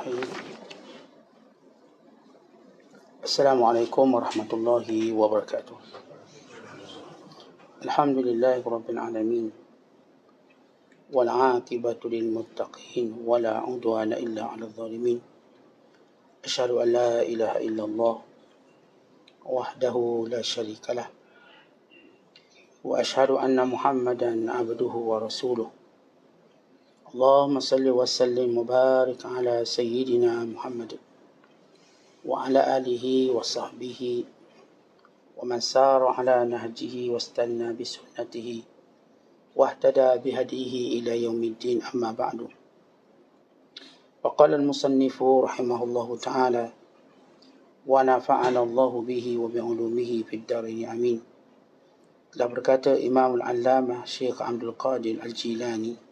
الرحيم. السلام عليكم ورحمة الله وبركاته. الحمد لله رب العالمين، والعاقبة للمتقين ولا عدوان إلا على الظالمين. أشهد أن لا إله إلا الله وحده لا شريك له، وأشهد أن محمدا عبده ورسوله. اللهم صل وسلم وبارك على سيدنا محمد وعلى آله وصحبه ومن سار على نهجه واستنى بسنته واهتدى بهديه إلى يوم الدين، أما بعد. وقال المصنف رحمه الله تعالى: ونفعنا الله به وبعلومه في الدارين آمين. Telah berkata Imam Al-Allamah Syekh Abdul Qadir Al-Jilani,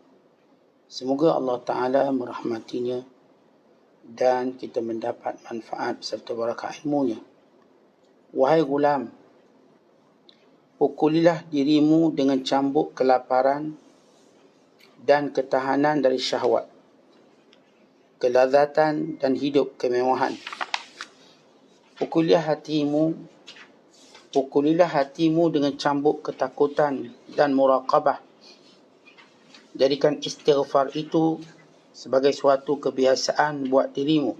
semoga Allah Ta'ala merahmatinya dan kita mendapat manfaat serta barakah ilmunya. Wahai gulam, pukulilah dirimu dengan cambuk kelaparan dan ketahanan dari syahwat, kelazatan dan hidup kemewahan. Pukulilah hatimu dengan cambuk ketakutan dan muraqabah. Jadikan istighfar itu sebagai suatu kebiasaan buat dirimu,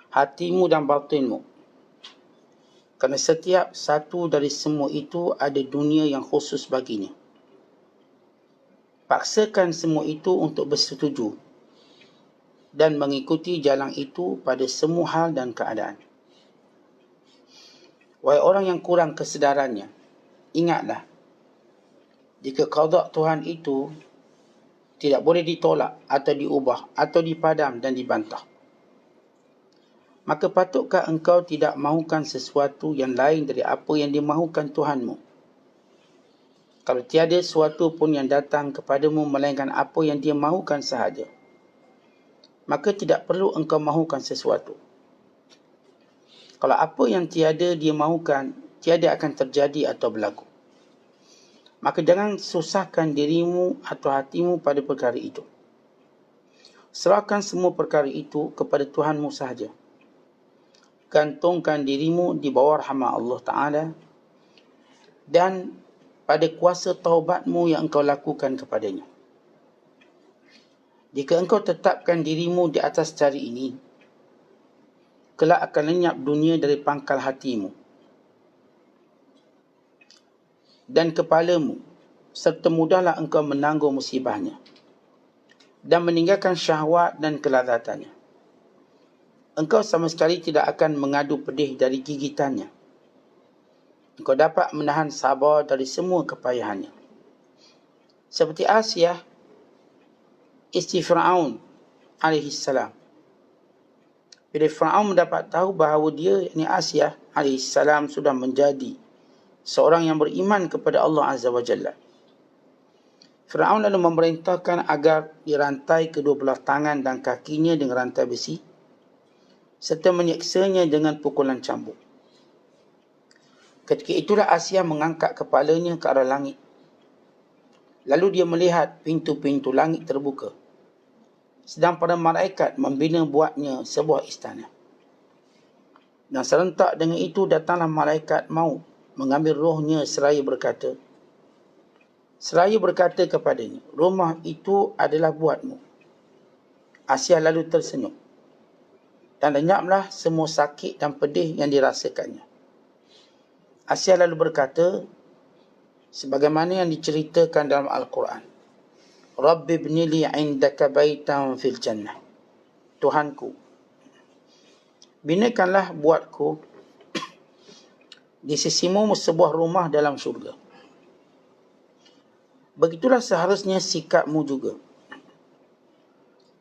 hatimu dan batinmu. Kerana setiap satu dari semua itu ada dunia yang khusus baginya. Paksakan semua itu untuk bersetuju dan mengikuti jalan itu pada semua hal dan keadaan. Wahai orang yang kurang kesedarannya, ingatlah, jika qada Tuhan itu tidak boleh ditolak atau diubah atau dipadam dan dibantah, maka patutkah engkau tidak mahukan sesuatu yang lain dari apa yang dimahukan Tuhanmu? Kalau tiada sesuatu pun yang datang kepadamu melainkan apa yang dia mahukan sahaja, maka tidak perlu engkau mahukan sesuatu. Kalau apa yang tiada dia mahukan, tiada akan terjadi atau berlaku, maka jangan susahkan dirimu atau hatimu pada perkara itu. Serahkan semua perkara itu kepada Tuhanmu sahaja. Gantungkan dirimu di bawah rahmat Allah Ta'ala dan pada kuasa taubatmu yang engkau lakukan kepadanya. Jika engkau tetapkan dirimu di atas cara ini, kelak akan lenyap dunia dari pangkal hatimu dan kepalamu, serta mudahlah engkau menanggung musibahnya dan meninggalkan syahwat dan kelazatannya. Engkau sama sekali tidak akan mengadu pedih dari gigitannya. Engkau dapat menahan sabar dari semua kepayahannya. Seperti Asiyah, isteri Fir'aun alaihissalam. Bila Fir'aun mendapat tahu bahawa dia, yakni Asiyah alaihissalam, sudah menjadi seorang yang beriman kepada Allah Azza wa Jalla, Fir'aun lalu memerintahkan agar dirantai kedua belah tangan dan kakinya dengan rantai besi, serta menyiksanya dengan pukulan cambuk. Ketika itulah Asiyah mengangkat kepalanya ke arah langit. Lalu dia melihat pintu-pintu langit terbuka, sedang para malaikat membina buatnya sebuah istana. Dan serentak dengan itu datanglah malaikat maut mengambil rohnya seraya berkata kepadanya, rumah itu adalah buatmu. Asiyah lalu tersenyum dan lenyaplah semua sakit dan pedih yang dirasakannya. Asiyah lalu berkata, sebagaimana yang diceritakan dalam Al-Quran, Rabbi ibnili indaka baitan fil jannah. Tuhanku, binakanlah buatku di sisimu sebuah rumah dalam syurga. Begitulah seharusnya sikapmu juga,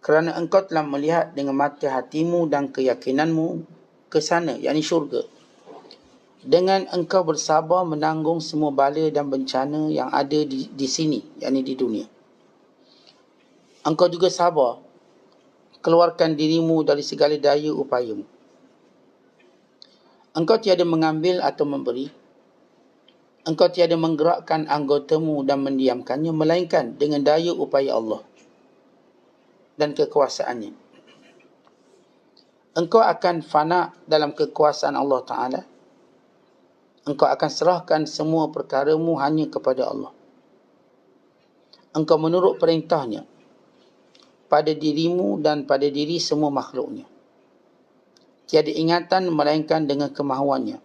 kerana engkau telah melihat dengan mata hatimu dan keyakinanmu ke sana, yakni syurga. Dengan engkau bersabar menanggung semua bala dan bencana yang ada di sini, yakni di dunia. Engkau juga sabar keluarkan dirimu dari segala daya upayamu. Engkau tiada mengambil atau memberi. Engkau tiada menggerakkan anggotamu dan mendiamkannya, melainkan dengan daya upaya Allah dan kekuasaannya. engkau akan fana dalam kekuasaan Allah Ta'ala. Engkau akan serahkan semua perkaramu hanya kepada Allah. Engkau menurut perintahnya pada dirimu dan pada diri semua makhluknya. Tiada ingatan melainkan dengan kemahuannya.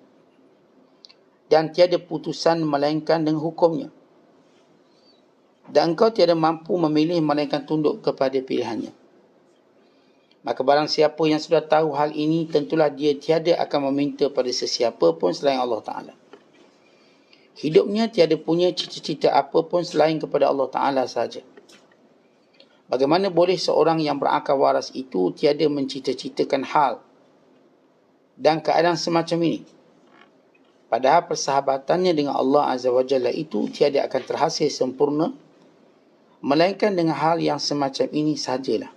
Dan tiada putusan melainkan dengan hukumnya. Dan engkau tiada mampu memilih melainkan tunduk kepada pilihannya. Maka barang siapa yang sudah tahu hal ini, tentulah dia tiada akan meminta pada sesiapa pun selain Allah Ta'ala. Hidupnya tiada punya cita-cita apa pun selain kepada Allah Ta'ala sahaja. Bagaimana boleh seorang yang berakal waras itu tiada mencita-citakan hal dan keadaan semacam ini? Padahal persahabatannya dengan Allah Azza wa Jalla itu tiada akan terhasil sempurna, melainkan dengan hal yang semacam ini sahajalah.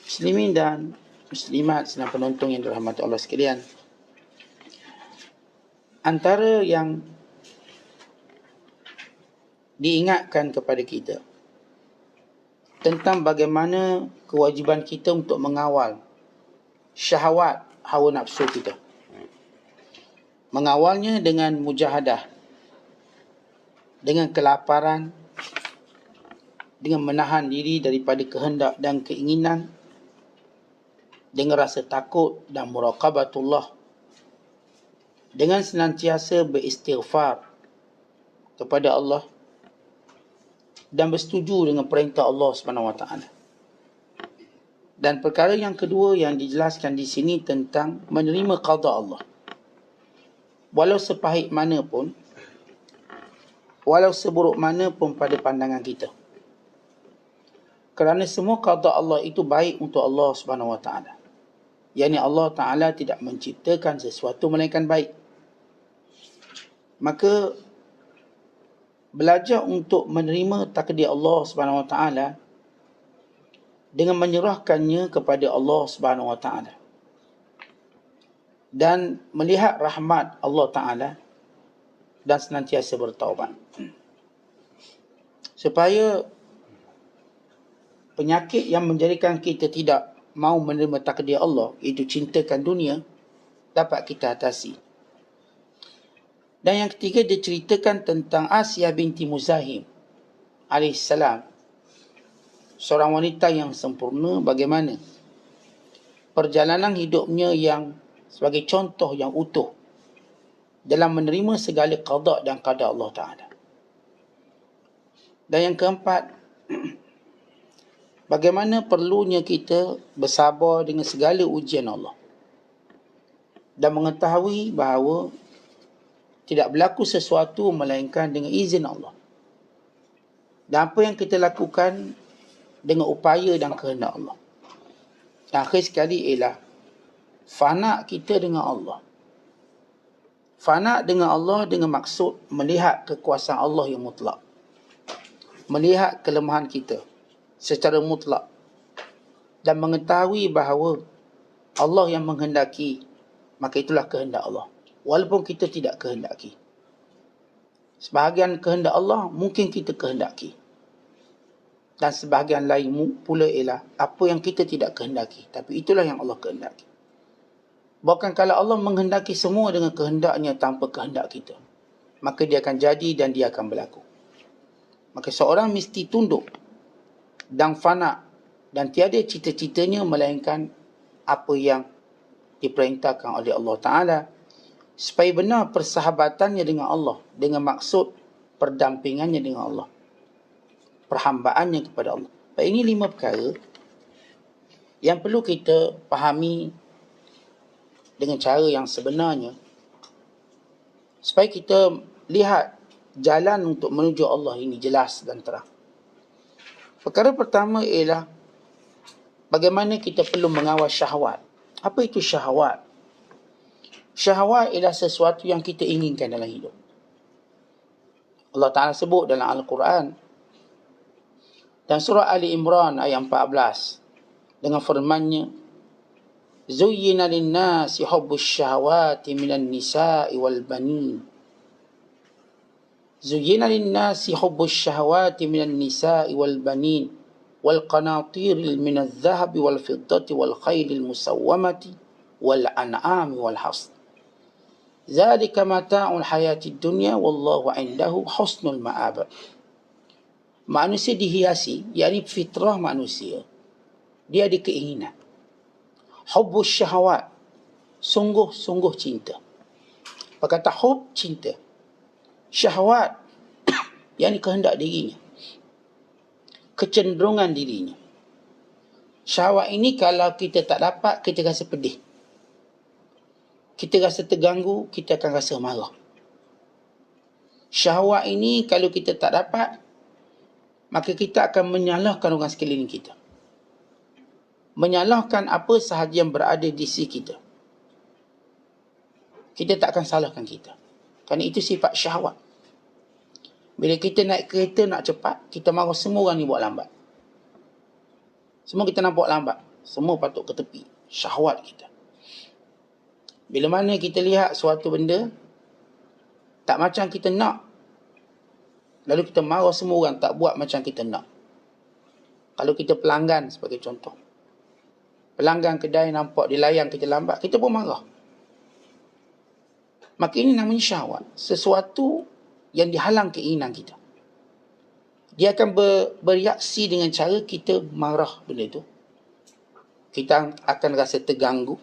Muslimin dan muslimat sedang penonton yang dirahmati Allah sekalian, antara yang diingatkan kepada kita tentang bagaimana kewajiban kita untuk mengawal syahwat hawa nafsu kita. Mengawalnya dengan mujahadah, dengan kelaparan, dengan menahan diri daripada kehendak dan keinginan, dengan rasa takut dan muraqabatullah, dengan senantiasa beristighfar kepada Allah dan bersetuju dengan perintah Allah SWT. Dan perkara yang kedua yang dijelaskan di sini tentang menerima qada Allah. Walau sepahit mana pun, walau seburuk mana pun pada pandangan kita. Kerana semua qada Allah itu baik untuk Allah SWT. Yani Allah Ta'ala tidak menciptakan sesuatu melainkan baik. Maka belajar untuk menerima takdir Allah SWT dengan menyerahkannya kepada Allah SWT dan melihat rahmat Allah Ta'ala dan senantiasa bertaubat, supaya penyakit yang menjadikan kita tidak mau menerima takdir Allah, iaitu cintakan dunia, dapat kita atasi. Dan yang ketiga, diceritakan tentang Asiyah binti Muzahim alaihissalam, seorang wanita yang sempurna, bagaimana perjalanan hidupnya yang sebagai contoh yang utuh dalam menerima segala qada dan qadar Allah Ta'ala. Dan yang keempat, bagaimana perlunya kita bersabar dengan segala ujian Allah dan mengetahui bahawa tidak berlaku sesuatu melainkan dengan izin Allah. Dan apa yang kita lakukan dengan upaya dan kehendak Allah. Dan akhir sekali ialah fana kita dengan Allah. Fana dengan Allah dengan maksud melihat kekuasaan Allah yang mutlak. Melihat kelemahan kita secara mutlak. Dan mengetahui bahawa Allah yang menghendaki, maka itulah kehendak Allah. Walaupun kita tidak kehendaki. Sebahagian kehendak Allah mungkin kita kehendaki. Dan sebahagian lain pula ialah apa yang kita tidak kehendaki. Tapi itulah yang Allah kehendaki. Bahkan kalau Allah menghendaki semua dengan kehendaknya tanpa kehendak kita, maka dia akan jadi dan dia akan berlaku. Maka seorang mesti tunduk dan fana dan tiada cita-citanya melainkan apa yang diperintahkan oleh Allah Ta'ala, supaya benar persahabatannya dengan Allah, dengan maksud perdampingannya dengan Allah, perhambaannya kepada Allah. Ini 5 perkara yang perlu kita fahami dengan cara yang sebenarnya, supaya kita lihat jalan untuk menuju Allah ini jelas dan terang. Perkara pertama ialah bagaimana kita perlu mengawal syahwat. Apa itu syahwat? Syahwat ialah sesuatu yang kita inginkan dalam hidup. Allah Ta'ala sebut dalam Al-Quran dan surah Ali Imran ayat 14 dengan firman-Nya, Zuyyina lin-nasi hubbus syahawati minan nisa'i wal banin. Zuyyina lin-nasi hubbus syahawati minan nisa'i wal banin wal qanatiril minadh dhahabi wal fiddati wal khailil musawwamati wal an'ami wal hasd. Zalika mata'ul hayatid dunya wallahu 'indahu husnul ma'ab. Manusia dihiasi, yakni fitrah manusia, dia ada keinginan. Hubbus syahwat, sungguh-sungguh cinta. Perkata hub, cinta. Syahwat, yakni kehendak dirinya, kecenderungan dirinya. Syahwat ini kalau kita tak dapat, kita rasa pedih, kita rasa terganggu, kita akan rasa marah. Syahwat ini kalau kita tak dapat, maka kita akan menyalahkan orang sekeliling kita, menyalahkan apa sahaja yang berada di sisi kita. Kita tak akan salahkan kita, kerana itu sifat syahwat. Bila kita naik kereta nak cepat, kita marah semua orang ni buat lambat. Semua kita nampak lambat, semua patut ke tepi. Syahwat kita. Bila mana kita lihat suatu benda tak macam kita nak, lalu kita marah semua orang tak buat macam kita nak. Kalau kita pelanggan sebagai contoh, pelanggan kedai nampak dilayan kita lambat, kita pun marah. Maka ini namanya syahwat. Sesuatu yang dihalang keinginan kita. Dia akan bereaksi dengan cara kita marah benda itu. Kita akan rasa terganggu.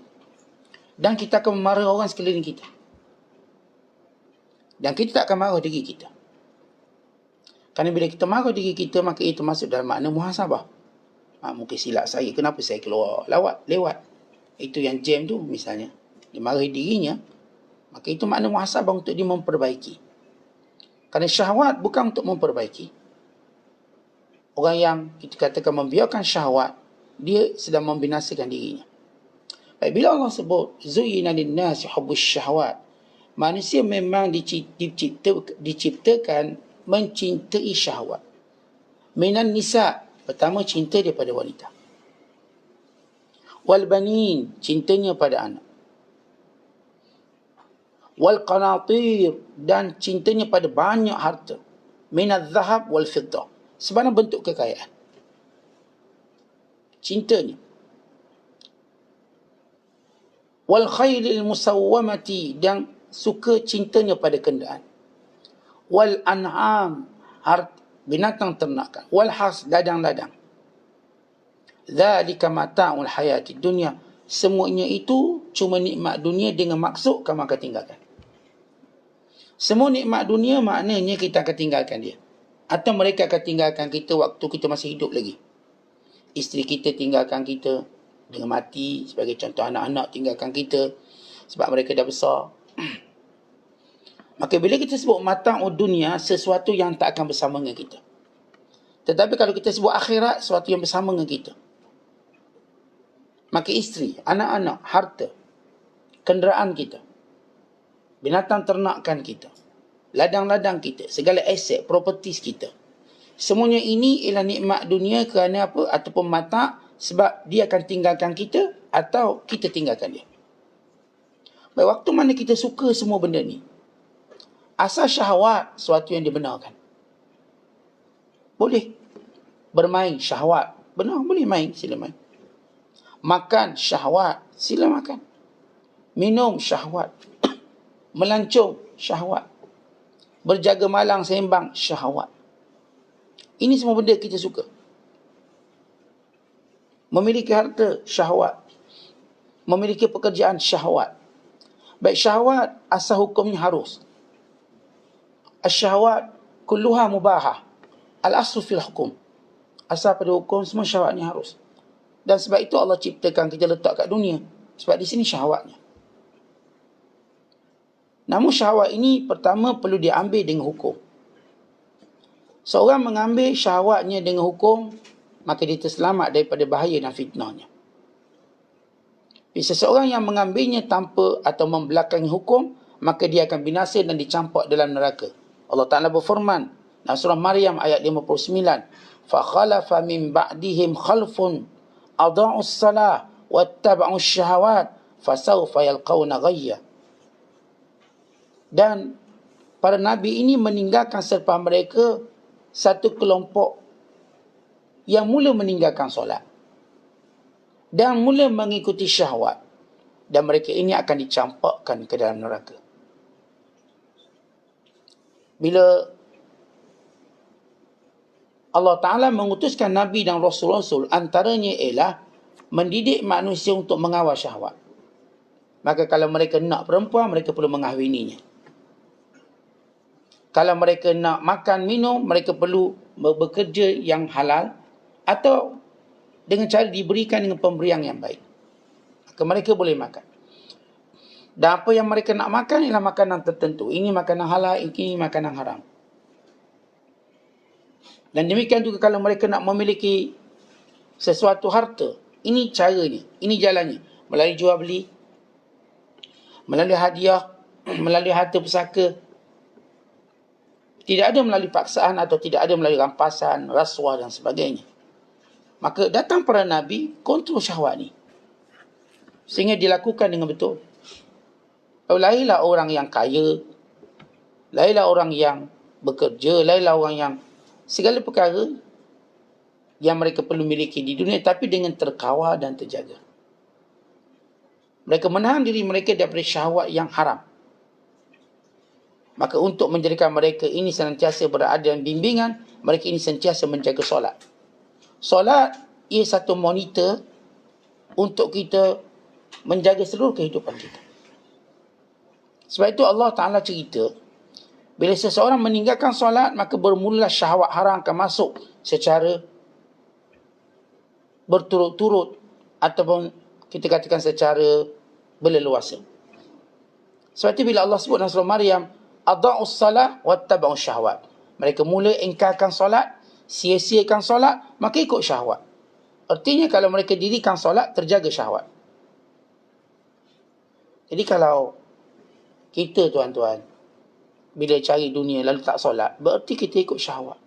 Dan kita akan memarah orang sekeliling kita. Dan kita tak akan marah diri kita. Kerana bila kita marah diri kita, maka itu masuk dalam makna muhasabah. Mungkin silap saya, kenapa saya keluar lewat. Itu yang jam tu misalnya. Dia marahi dirinya, maka itu makna muhasabah untuk dia memperbaiki. Kerana syahwat bukan untuk memperbaiki. Orang yang kita katakan membiarkan syahwat, dia sedang membinasakan dirinya. Baik, bila Allah sebut zuyyina lin-nasi hubbus syahwat, manusia memang diciptakan mencintai syahwat. Minan nisa, pertama cinta daripada wanita. Wal banin, cintanya pada anak. Wal qanatir, dan cintanya pada banyak harta. Minadh dhahab wal fiddah, sebarang bentuk kekayaan. Cintanya. Wal khailil musawwamati, dan suka cintanya pada kenderaan. Wal an'am, binatang ternakan. Wal has, ladang-ladang. Dzalika mata'ul hayatid dunya, semuanya itu cuma nikmat dunia dengan maksud kamu akan tinggalkan. Semua nikmat dunia maknanya kita akan tinggalkan dia. Atau mereka akan tinggalkan kita waktu kita masih hidup lagi. Isteri kita tinggalkan kita dengan mati. Sebagai contoh, anak-anak tinggalkan kita sebab mereka dah besar. Maka bila kita sebut mata'ud dunia, sesuatu yang tak akan bersama dengan kita. Tetapi kalau kita sebut akhirat, sesuatu yang bersama dengan kita. Maka isteri, anak-anak, harta, kenderaan kita, binatang ternakan kita, ladang-ladang kita, segala aset, properties kita, semuanya ini ialah nikmat dunia kerana apa? Ataupun mata', sebab dia akan tinggalkan kita atau kita tinggalkan dia. Baik, waktu mana kita suka semua benda ni, asal syahwat sesuatu yang dibenarkan. Boleh bermain syahwat, benar, boleh main, sila main. Makan syahwat, sila makan. Minum syahwat. Melancong syahwat. Berjaga malang sembang syahwat. Ini semua benda kita suka. Memiliki harta syahwat. Memiliki pekerjaan syahwat. Baik, syahwat asal hukumnya harus. Asyahwat kulluha mubahah. Al-aslu fil hukum. Asal pada hukum semua syahwatnya harus. Dan sebab itu Allah ciptakan kita letak kat dunia. Sebab di sini syahwatnya. Namun syahwat ini pertama perlu diambil dengan hukum. Seorang mengambil syahwatnya dengan hukum, maka dia terselamat daripada bahaya dan fitnahnya. Seseorang yang mengambilnya tanpa atau membelakangi hukum, maka dia akan binasa dan dicampak dalam neraka. Allah Ta'ala berfirman dalam surah Maryam ayat 59, فَخَلَفَ مِنْ بَعْدِهِمْ خَلْفٌ أَضَاعُوا الصَّلَاةَ وَاتَّبَعُوا الشَّهَوَاتِ فَسَوْفَ يَلْقَوْنَ غَيًّا. Dan para nabi ini meninggalkan selepas mereka satu kelompok yang mula meninggalkan solat dan mula mengikuti syahwat, dan mereka ini akan dicampakkan ke dalam neraka. Bila Allah Ta'ala mengutuskan Nabi dan Rasul-Rasul, antaranya ialah mendidik manusia untuk mengawal syahwat. Maka kalau mereka nak perempuan, mereka perlu mengahwininya. Kalau mereka nak makan, minum, mereka perlu bekerja yang halal atau dengan cara diberikan dengan pemberian yang baik. Maka mereka boleh makan. Dan apa yang mereka nak makan ialah makanan tertentu. Ini makanan halal, ini makanan haram. Dan demikian juga kalau mereka nak memiliki sesuatu harta, ini caranya, ini jalannya. Melalui jual beli, melalui hadiah, melalui harta pusaka. Tidak ada melalui paksaan atau tidak ada melalui rampasan, rasuah dan sebagainya. Maka datang para Nabi kontrol syahwat ni, sehingga dilakukan dengan betul. Lainlah orang yang kaya, lainlah orang yang bekerja, lainlah orang yang segala perkara yang mereka perlu miliki di dunia, tapi dengan terkawal dan terjaga. Mereka menahan diri mereka daripada syahwat yang haram. Maka untuk menjadikan mereka ini senantiasa berada dalam bimbingan, mereka ini sentiasa menjaga solat. Solat ia satu monitor untuk kita menjaga seluruh kehidupan kita. Sebab itu Allah Ta'ala cerita, bila seseorang meninggalkan solat, maka bermula syahwat haram akan masuk secara berturut-turut ataupun kita katakan secara berleluasa. Sebab itu bila Allah sebut dalam surah Maryam, adha'us salah wattaba'us syahwat. Mereka mula ingkarkan solat, sia-siakan solat, maka ikut syahwat. Artinya kalau mereka dirikan solat, terjaga syahwat. Jadi kalau kita tuan-tuan, bila cari dunia lalu tak solat, berarti kita ikut syahwat.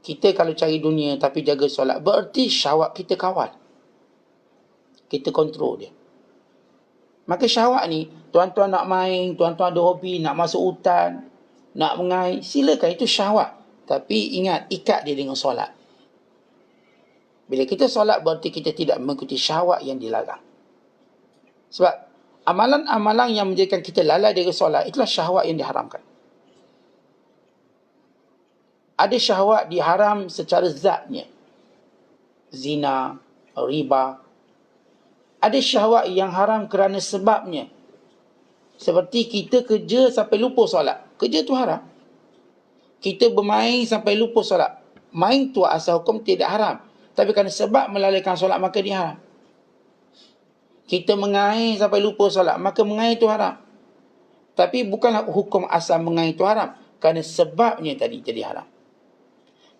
Kita kalau cari dunia tapi jaga solat, berarti syahwat kita kawal. Kita kontrol dia. Maka syahwat ni, tuan-tuan nak main, tuan-tuan ada hobi, nak masuk hutan, nak mengair, silakan, itu syahwat. Tapi ingat, ikat dia dengan solat. Bila kita solat, berarti kita tidak mengikuti syahwat yang dilarang. Sebab amalan-amalan yang menjadikan kita lalai dari solat, itulah syahwat yang diharamkan. Ada syahwat diharam secara zatnya. Zina, riba. Ada syahwat yang haram kerana sebabnya. Seperti kita kerja sampai lupa solat. Kerja tu haram. Kita bermain sampai lupa solat. Main tu asal hukum tidak haram. Tapi kerana sebab melalaikan solat, maka dia haram. Kita mengair sampai lupa solat, maka mengair itu haram. Tapi bukanlah hukum asal mengair itu haram, kerana sebabnya tadi jadi haram.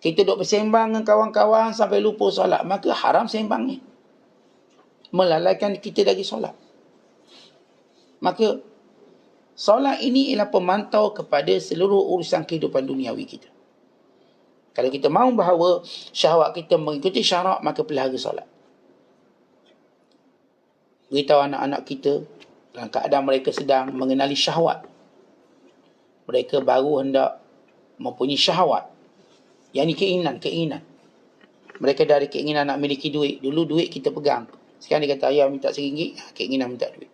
Kita duduk bersembang dengan kawan-kawan sampai lupa solat, maka haram sembangnya. Melalaikan kita dari solat. Maka solat ini ialah pemantau kepada seluruh urusan kehidupan duniawi kita. Kalau kita mahu bahawa syahwat kita mengikuti syarak, maka pelihara solat. Beritahu anak-anak kita dalam keadaan mereka sedang mengenali syahwat. Mereka baru hendak mempunyai syahwat. Yang ini keinginan. Mereka dari keinginan nak miliki duit. Dulu duit kita pegang. Sekarang dia kata, ayah minta RM1, keinginan minta duit.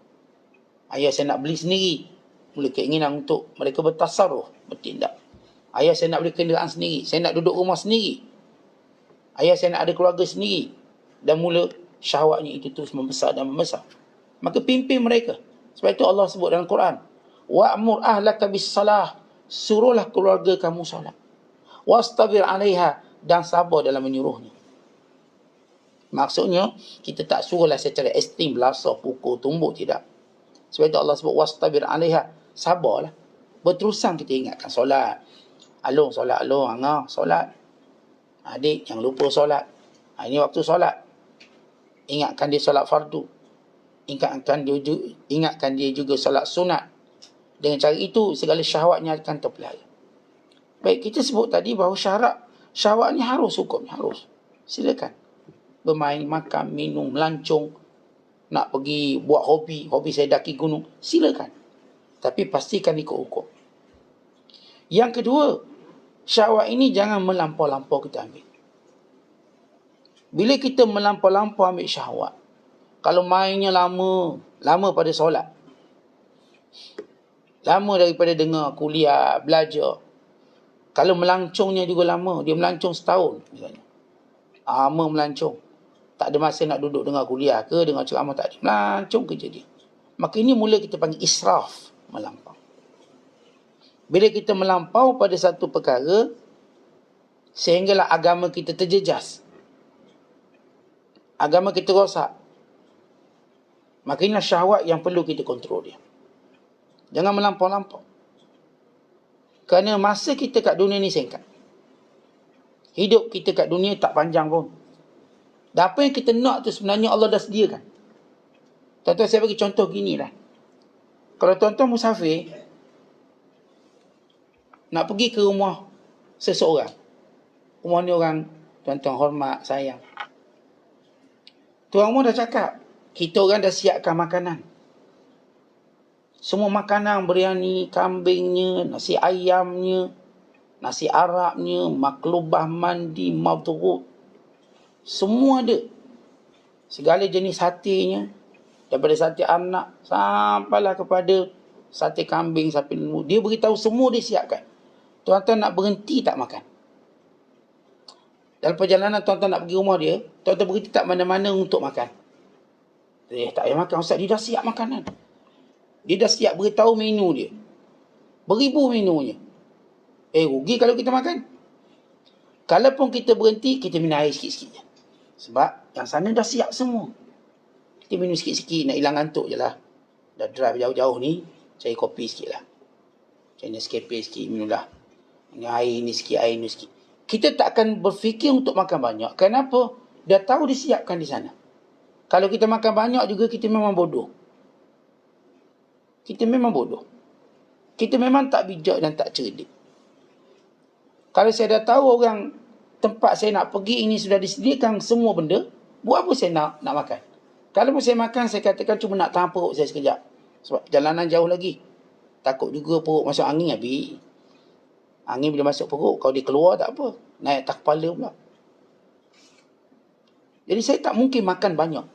Ayah saya nak beli sendiri. Mula keinginan untuk mereka bertasarruf, bertindak. Ayah saya nak beli kenderaan sendiri. Saya nak duduk rumah sendiri. Ayah saya nak ada keluarga sendiri. Dan mula syahwatnya itu terus membesar dan membesar. Maka pimpin mereka. Sebab itu Allah sebut dalam Quran, wa'mur ahlaka bis-salah, suruhlah keluarga kamu salat. Wastabir 'alaiha, dan sabar dalam menyuruhnya. Maksudnya kita tak suruhlah secara ekstrim, belasah, pukul, tumbuk, tidak. Sebab itu Allah sebut wastabir 'alaiha, sabarlah. Berterusan kita ingatkan solat. Alung solat, alung, angah solat. Adik jangan lupa solat. Ini waktu solat. Ingatkan dia solat fardu. Ingatkan dia juga solat sunat. Dengan cara itu segala syahwatnya akan terpelihara. Baik, kita sebut tadi bahawa syahwat ni harus hukumnya, harus. Silakan. Bermain, makan, minum, melancong, nak pergi buat hobi saya daki gunung, silakan. Tapi pastikan ikut hukum. Yang kedua, syahwat ini jangan melampau-lampau kita ambil. Bila kita melampau-lampau ambil syahwat, kalau mainnya lama pada solat, lama daripada dengar kuliah, belajar, kalau melancongnya juga lama, dia melancong setahun misalnya, lama melancong, tak ada masa nak duduk dengar kuliah ke, dengar ceramah, tak ada, melancong kerja dia. Maka ini mula kita panggil israf, melampau. Bila kita melampau pada satu perkara, sehinggalah agama kita terjejas, agama kita rosak, maka inilah syahwat yang perlu kita kontrol dia. Jangan melampau-lampau. Kerana masa kita kat dunia ni singkat. Hidup kita kat dunia tak panjang pun. Dan apa yang kita nak tu sebenarnya Allah dah sediakan. Tuan-tuan, saya bagi contoh gini lah. Kalau tuan-tuan musafir, nak pergi ke rumah seseorang, rumah ni orang tuan-tuan hormat, sayang, tuan rumah dah cakap, kita orang dah siapkan makanan. Semua makanan, biryani kambingnya, nasi ayamnya, nasi Arabnya, maklubah mandi, madruk, semua ada. Segala jenis satenya, daripada sate anak sampailah kepada sate kambing, sapi lembu. Dia beritahu semua dia siapkan. Tuan-tuan nak berhenti tak makan? Dalam perjalanan tuan-tuan nak pergi rumah dia, tuan-tuan berhenti tak mana-mana untuk makan? Tak payah makan, Ustaz, dia dah siap makanan. Dia dah siap beritahu menu dia. Beribu menunya. Rugi kalau kita makan. Kalaupun kita berhenti, kita minum air sikit-sikit je. Sebab yang sana dah siap semua. Kita minum sikit-sikit, nak hilang ngantuk je lah. Dah drive jauh-jauh ni, cari kopi sikit lah. Cari Nescafe sikit, minum lah. Ini air ni sikit, air ni sikit. Kita tak akan berfikir untuk makan banyak. Kenapa? Dah tahu disiapkan di sana. Kalau kita makan banyak juga, kita memang bodoh. Kita memang bodoh. Kita memang tak bijak dan tak cerdik. Kalau saya dah tahu orang tempat saya nak pergi ini sudah disediakan semua benda, buat apa saya nak makan? Kalau saya makan, saya katakan cuma nak tahan perut saya sekejap. Sebab jalanan jauh lagi. Takut juga perut masuk angin habis. Angin bila masuk perut, kalau dia keluar tak apa. Naik atas kepala pula. Jadi saya tak mungkin makan banyak.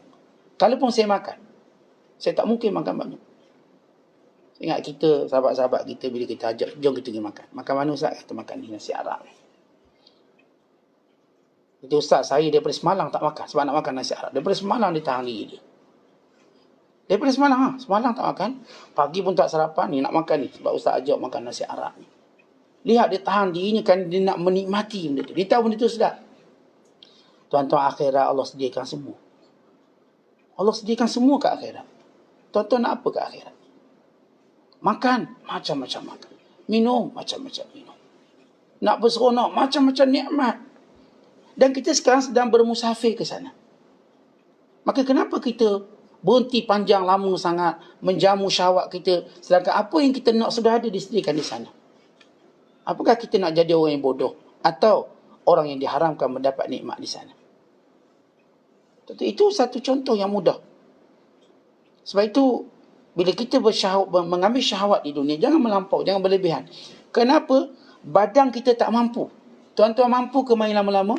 Kalaupun saya makan, saya tak mungkin makan banyak. Ingat kita, sahabat-sahabat kita, bila kita ajak, jom kita pergi makan. Makan mana Ustaz? Kita makan ni nasi Arab. Itu Ustaz, saya daripada semalam tak makan. Sebab nak makan nasi Arab. Daripada semalam dia tahan diri dia. Daripada semalam, semalam tak makan. Pagi pun tak sarapan, ni nak makan ni. Sebab Ustaz ajak makan nasi Arab ni. Lihat dia tahan dirinya kan, dia nak menikmati benda tu. Dia tahu benda tu sedap. Tuan-tuan, akhirat Allah sediakan semua. Allah sediakan semua ke akhirat. Tuan-tuan nak apa ke akhirat? Makan, macam-macam makan. Minum, macam-macam minum. Nak berseronok, macam-macam nikmat. Dan kita sekarang sedang bermusafir ke sana. Maka kenapa kita berhenti panjang lama sangat, menjamu syahwat kita, sedangkan apa yang kita nak sudah ada disediakan di sana? Apakah kita nak jadi orang yang bodoh? Atau orang yang diharamkan mendapat nikmat di sana? Itu satu contoh yang mudah. Sebab itu, bila kita mengambil syahwat di dunia, jangan melampau, jangan berlebihan. Kenapa? Badan kita tak mampu. Tuan-tuan mampu ke main lama-lama?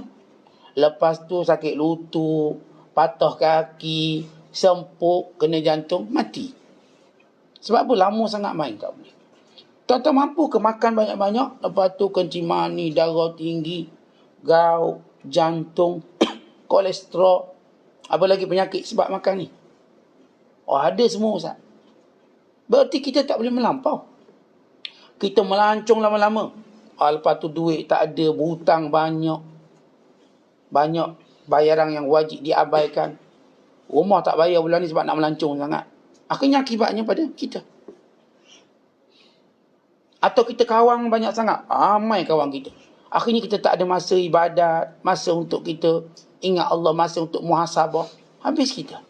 Lepas tu sakit lutut, patah kaki, sempuk, kena jantung, mati. Sebab apa? Lama sangat main kat boleh. Tuan-tuan mampu ke makan banyak-banyak? Lepas tu kencing manis, darah tinggi, gout, jantung, kolesterol, apa lagi penyakit sebab makan ni? Ada semua Ustaz. Berarti kita tak boleh melampau. Kita melancong lama-lama. Lepas tu duit tak ada, berhutang banyak. Banyak bayaran yang wajib diabaikan. Rumah tak bayar bulan ni sebab nak melancong sangat. Akhirnya akibatnya pada kita. Atau kita kawan banyak sangat. Ramai kawan kita. Akhirnya kita tak ada masa ibadat, masa untuk kita ingat Allah, masa untuk muhasabah. Habis kita.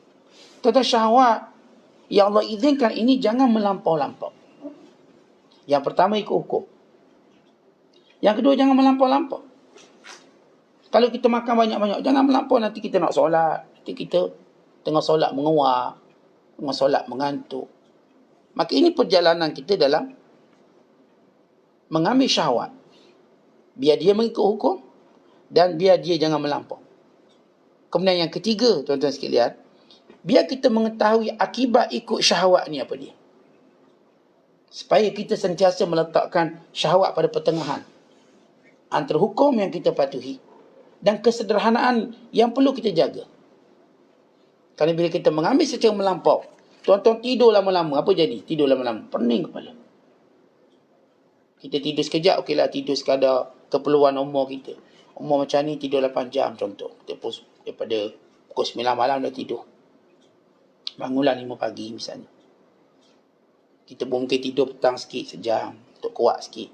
Tentang syahwat yang Allah izinkan ini jangan melampau-lampau. Yang pertama ikut hukum. Yang kedua jangan melampau-lampau. Kalau kita makan banyak-banyak, jangan melampau, nanti kita nak solat. Nanti kita tengah solat menguap, tengah solat mengantuk. Maka ini perjalanan kita dalam mengambil syahwat. Biar dia mengikut hukum dan biar dia jangan melampau. Kemudian yang ketiga, tuan-tuan sekalian, biar kita mengetahui akibat ikut syahwat ni apa dia. Supaya kita sentiasa meletakkan syahwat pada pertengahan antara hukum yang kita patuhi dan kesederhanaan yang perlu kita jaga. Kerana bila kita mengambil secara melampau, tuan-tuan tidur lama-lama, apa jadi? Tidur lama-lama, pening kepala. Kita tidur sekejap, okeylah tidur sekadar keperluan umur kita. Umur macam ni tidur 8 jam contoh. Daripada pukul 9 malam dah tidur. Bangunlah 5 pagi misalnya. Kita pun mungkin tidur petang sikit, sejam, untuk kuat sikit.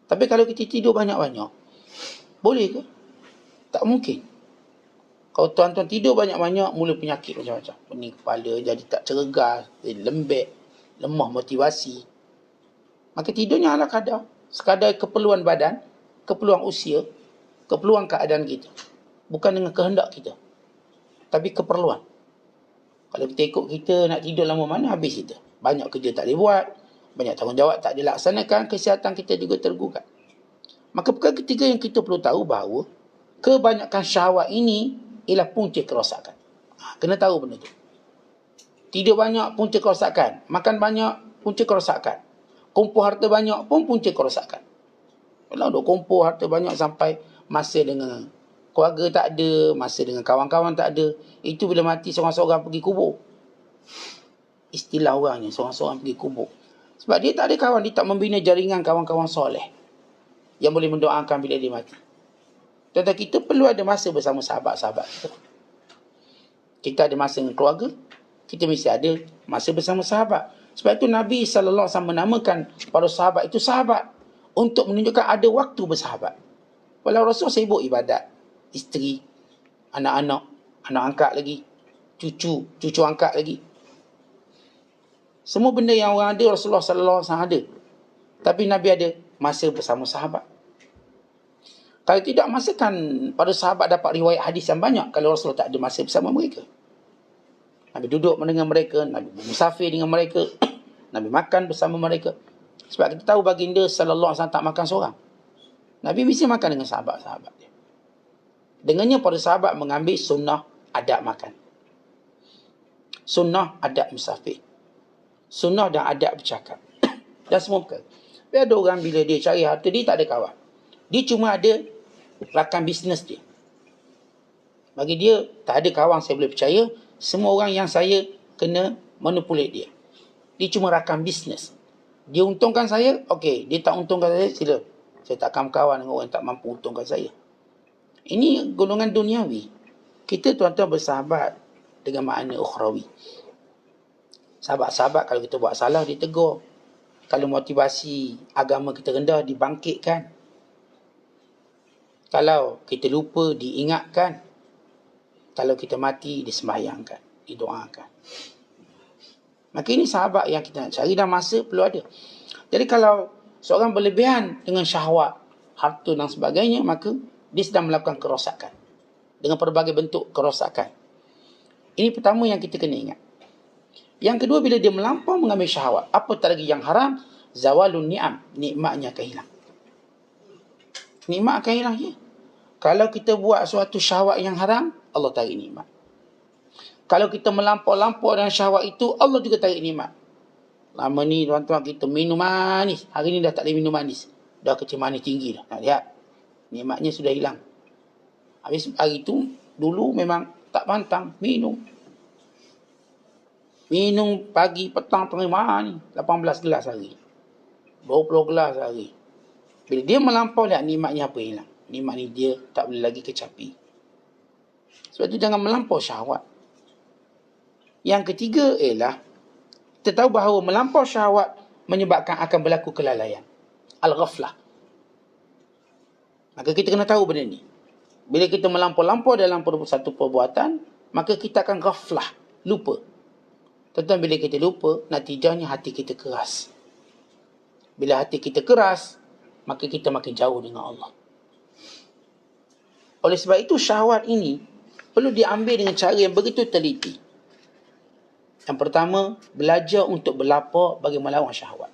Tapi kalau kita tidur banyak-banyak, boleh ke? Tak mungkin. Kalau tuan-tuan tidur banyak-banyak, mula penyakit macam-macam. Pening kepala, jadi tak cergas, jadi lembek, lemah motivasi. Maka tidurnya ala kadar. Sekadar keperluan badan, keperluan usia, keperluan keadaan kita. Bukan dengan kehendak kita, tapi keperluan. Kalau kita ikut kita nak tidur lama mana, habis kita. Banyak kerja tak boleh buat, banyak tanggungjawab tak dilaksanakan, kesihatan kita juga tergugat. Maka perkara ketiga yang kita perlu tahu bahawa kebanyakan syahwat ini ialah punca kerosakan. Kena tahu benda tu. Tidur banyak, punca kerosakan. Makan banyak, punca kerosakan. Kumpul harta banyak pun punca kerosakan. Kalau duk kumpul harta banyak sampai masa dengan keluarga tak ada, masa dengan kawan-kawan tak ada, itu bila mati seorang-seorang pergi kubur. Istilah orangnya, seorang-seorang pergi kubur. Sebab dia tak ada kawan, dia tak membina jaringan kawan-kawan soleh yang boleh mendoakan bila dia mati. Tuan-tuan, kita perlu ada masa bersama sahabat-sahabat kita. Kita ada masa dengan keluarga, kita mesti ada masa bersama sahabat. Sebab itu Nabi SAW menamakan para sahabat itu sahabat, untuk menunjukkan ada waktu bersahabat. Walau Rasul sibuk ibadat, isteri, anak-anak, anak angkat lagi, cucu angkat lagi. Semua benda yang orang ada, Rasulullah SAW ada. Tapi Nabi ada masa bersama sahabat. Kalau tidak, masa kan para sahabat dapat riwayat hadis yang banyak kalau Rasulullah tak ada masa bersama mereka. Nabi duduk dengan mereka, Nabi bermusafir dengan mereka, Nabi makan bersama mereka. Sebab kita tahu baginda sallallahu alaihi wasallam tak makan seorang. Nabi mesti makan dengan sahabat-sahabat dia. Dengannya para sahabat mengambil sunnah adab makan, sunnah adab musafir, sunnah dan adab bercakap dan semua perkara. Tapi ada orang bila dia cari harta, dia tak ada kawan. Dia cuma ada rakan bisnes dia. Bagi dia, tak ada kawan saya boleh percaya. Semua orang yang saya kena manipulate dia. Dia cuma rakan bisnes. Dia untungkan saya, okey. Dia tak untungkan saya, sila. Saya tak akan berkawan dengan orang yang tak mampu untungkan saya. Ini golongan duniawi. Kita tuan-tuan bersahabat dengan makna ukhrawi. Sahabat-sahabat kalau kita buat salah, ditegur. Kalau motivasi agama kita rendah, dibangkitkan. Kalau kita lupa, diingatkan. Kalau kita mati, disembahyangkan, didoakan. Maka ini sahabat yang kita nak cari, dan masa perlu ada. Jadi kalau seorang berlebihan dengan syahwat, harta dan sebagainya, maka dia sedang melakukan kerosakan. Dengan pelbagai bentuk kerosakan. Ini pertama yang kita kena ingat. Yang kedua, bila dia melampau mengambil syahwat, apatah lagi yang haram, zawalun ni'am, nikmatnya akan hilang. Nikmat akan hilang ya. Kalau kita buat suatu syahwat yang haram, Allah tarik nikmat. Kalau kita melampau-lampau dengan syahwat itu, Allah juga tarik nikmat. Lama ni tuan-tuan kita minum manis, hari ni dah tak boleh minum manis. Dah kecil manis tinggi dah. Nak lihat, nikmatnya sudah hilang. Habis hari tu, dulu memang tak pantang minum. Minum pagi, petang, tengah malam ni. 18 gelas hari. 20 gelas hari. Bila dia melampau, lihat nikmatnya apa hilang. Nikmat ni dia tak boleh lagi kecapi. Sebab tu jangan melampau syahwat. Yang ketiga ialah, kita tahu bahawa melampau syahwat menyebabkan akan berlaku kelalaian. Al-ghaflah. Maka kita kena tahu benda ni. Bila kita melampau-lampau dalam satu perbuatan, maka kita akan ghaflah, lupa. Tentu bila kita lupa, natijahnya hati kita keras. Bila hati kita keras, maka kita makin jauh dengan Allah. Oleh sebab itu, syahwat ini perlu diambil dengan cara yang begitu teliti. Yang pertama, belajar untuk berlapar bagi melawan syahwat.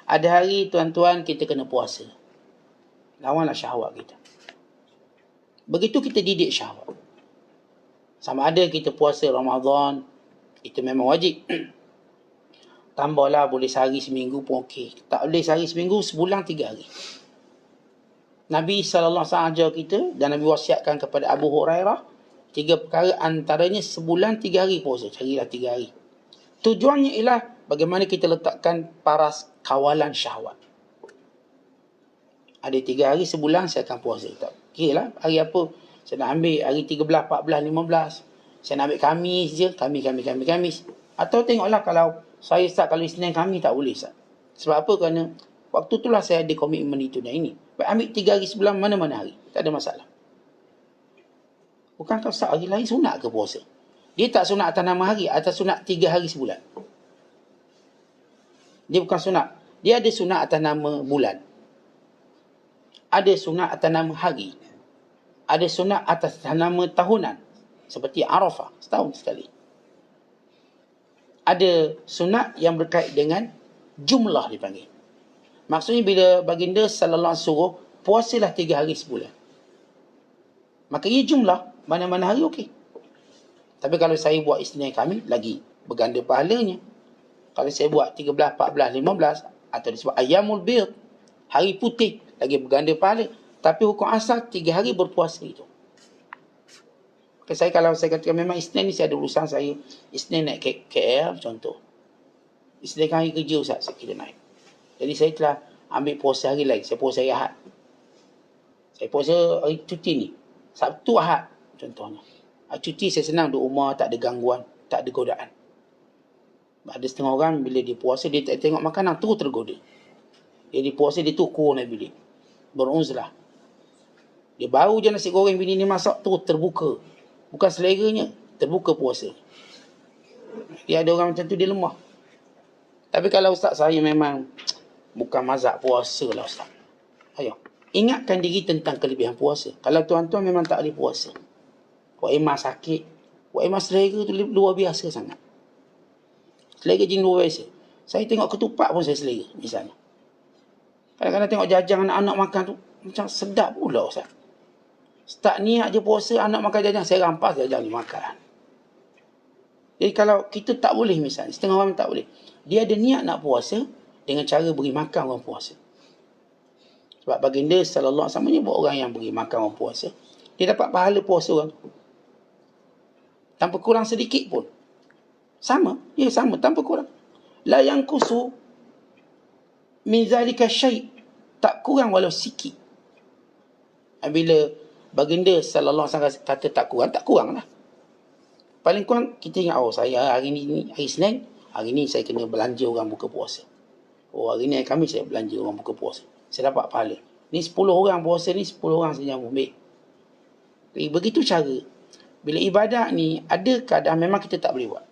Ada hari tuan-tuan kita kena puasa. Lawanlah syahwat kita. Begitu kita didik syahwat. Sama ada kita puasa Ramadan, itu memang wajib. Tambahlah boleh sehari seminggu pun okey. Tak boleh sehari seminggu, sebulan 3 hari. Nabi SAW ajar kita dan Nabi wasiatkan kepada Abu Hurairah 3 perkara, antaranya sebulan 3 hari puasa. Carilah 3 hari. Tujuannya ialah bagaimana kita letakkan paras kawalan syahwat. Ada 3 hari sebulan saya akan puasa. Tak kira lah hari apa. Saya nak ambil hari 13, 14, 15. Saya nak ambil Khamis je. Khamis. Atau tengoklah kalau saya start kalau Isnin Khamis tak boleh start. Sebab apa? Kerana waktu itulah saya ada komitmen itu dan ini. Baik, ambil 3 hari sebulan mana-mana hari. Tak ada masalah. Bukankah start hari lain sunat ke puasa? Dia tak sunat atas nama hari. Atas sunat 3 hari sebulan. Dia bukan sunat. Dia ada sunat atas nama bulan. Ada sunat atas nama hari. Ada sunat atas nama tahunan. Seperti Arafah. Setahun sekali. Ada sunat yang berkait dengan jumlah dipanggil. Maksudnya bila baginda sallallahu alaihi suruh puasalah 3 hari sebulan. Maka ia jumlah mana-mana hari okey. Tapi kalau saya buat Isnin Khamis lagi berganda pahalanya. Kalau saya buat 13, 14, 15 atau disebut Ayyamul Bid, hari putih, lagi berganda pahala. Tapi hukum asal 3 hari berpuasa itu. Saya kalau saya katakan memang Isnin ni saya ada urusan saya. Isnin naik KL contoh. Isnin hari kerja Ustaz saya kira naik. Jadi saya telah ambil puasa hari lain. Saya puasa hari Ahad. Saya puasa hari cuti ni. Sabtu Ahad contohnya. Hari cuti saya senang duduk rumah, tak ada gangguan, tak ada godaan. Ada setengah orang bila dia puasa dia tak tengok makanan terus tergoda. Dia puasa dia tukur naik bilik. Beruzlah. Dia baru je nasi goreng bini ni masak terus terbuka. Bukan seleranya, terbuka puasa. Dia ada orang macam tu dia lemah. Tapi kalau ustaz saya memang bukan mazhab puasa lah ustaz. Ayo, ingatkan diri tentang kelebihan puasa. Kalau tuan-tuan memang tak boleh puasa. Wak Emah sakit. Wak Emah selera tu luar biasa sangat. Selera jin luar biasa. Saya tengok ketupat pun saya selera misalnya. Kadang-kadang tengok jajang anak-anak makan tu macam sedap pula ustaz. Start niat je puasa, anak makan jajang, saya rampas jajang ni makan. Jadi kalau kita tak boleh misalnya, setengah orang tak boleh. Dia ada niat nak puasa dengan cara beri makan orang puasa. Sebab baginda sallallahu alaihi wasallam menyebut orang yang beri makan orang puasa, dia dapat pahala puasa orang tu. Tanpa kurang sedikit pun. Sama, tanpa kurang. La yanqusu min zalika syai', tak kurang walau sikit. Bila baginda sallallahu alaihi wasallam kata tak kurang lah. Paling kurang kita ingat, saya hari ni hari Senin, hari ni saya kena belanja orang buka puasa. Hari ni hari Khamis saya belanja orang buka puasa. Saya dapat pahala. Ni 10 orang puasa ni, 10 orang saya ambil. Begitu cara. Bila ibadat ni ada keadaan memang kita tak boleh buat.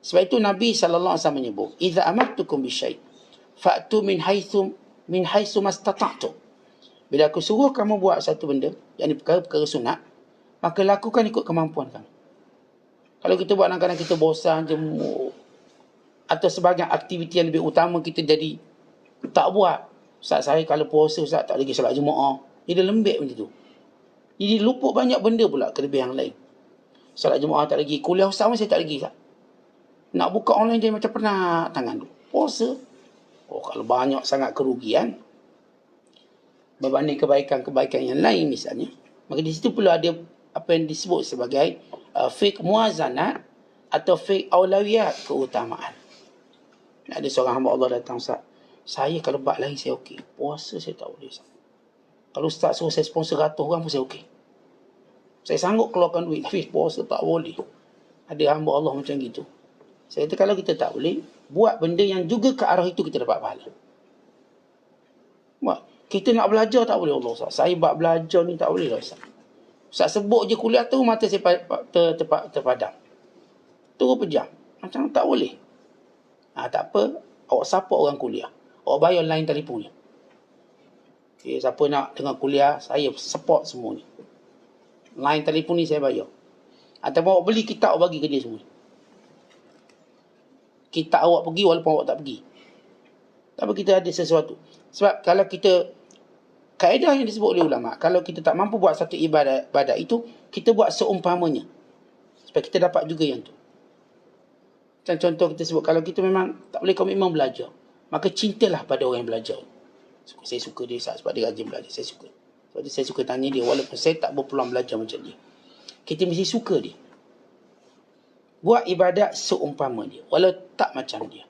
Sebab itu Nabi sallallahu alaihi wasallam menyebut, "Idza amartukum bisyai' fa'tu min haitsu mastata'tum." Bila aku suruh kamu buat satu benda, yakni perkara-perkara sunat, maka lakukan ikut kemampuan kamu. Kalau kita buat kadang-kadang kita bosan, jemur, atau sebagian aktiviti yang lebih utama kita jadi tak buat. Ustaz saya kalau puasa Ustaz tak lagi solat Jumaat. Dia lembek macam tu. Jadi lupa banyak benda pula kelebihan yang lain. Solat Jumaat tak lagi, kuliah Ustaz saya tak lagi Ustaz. Nak buka online dia macam pernah tangan tu. Puasa. Kalau banyak sangat kerugian berbanding kebaikan-kebaikan yang lain misalnya, maka di situ perlu ada apa yang disebut sebagai fiqh muazanat atau fiqh aulawiyat, keutamaan. Ada seorang hamba Allah datang, Ustaz, saya kalau bak lain saya okey, puasa saya tak boleh Ustaz. Kalau Ustaz suruh saya sponsor 100 orang pun saya okey. Saya sanggup keluarkan duit, tapi puasa tak boleh. Ada hamba Allah macam gitu. Saya kata kalau kita tak boleh, buat benda yang juga ke arah itu kita dapat pahala. Kita nak belajar tak boleh Allah Ustaz. Saya bak belajar ni tak boleh lah Ustaz. Ustaz sebut je kuliah tu mata saya terpadam. Terus pejam. Macam tak boleh. Tak apa. Awak support orang kuliah. Awak bayar line telefonnya. Okay, siapa nak dengar kuliah, saya support semua ni. Line telefon ni saya bayar. Ataupun awak beli kitab awak bagi ke dia semua. Kitab awak pergi walaupun awak tak pergi. Tapi kita ada sesuatu. Sebab kalau kita Kaedah yang disebut oleh ulama, kalau kita tak mampu buat satu ibadat itu, kita buat seumpamanya. Supaya kita dapat juga yang tu. Macam contoh kita sebut, kalau kita memang tak boleh komitmen belajar, maka cintalah pada orang yang belajar. Saya suka dia sebab dia rajin belajar, saya suka. Sebab saya suka tanya dia, walaupun saya tak berpeluang belajar macam dia. Kita mesti suka dia. Buat ibadat seumpama dia, walau tak macam dia.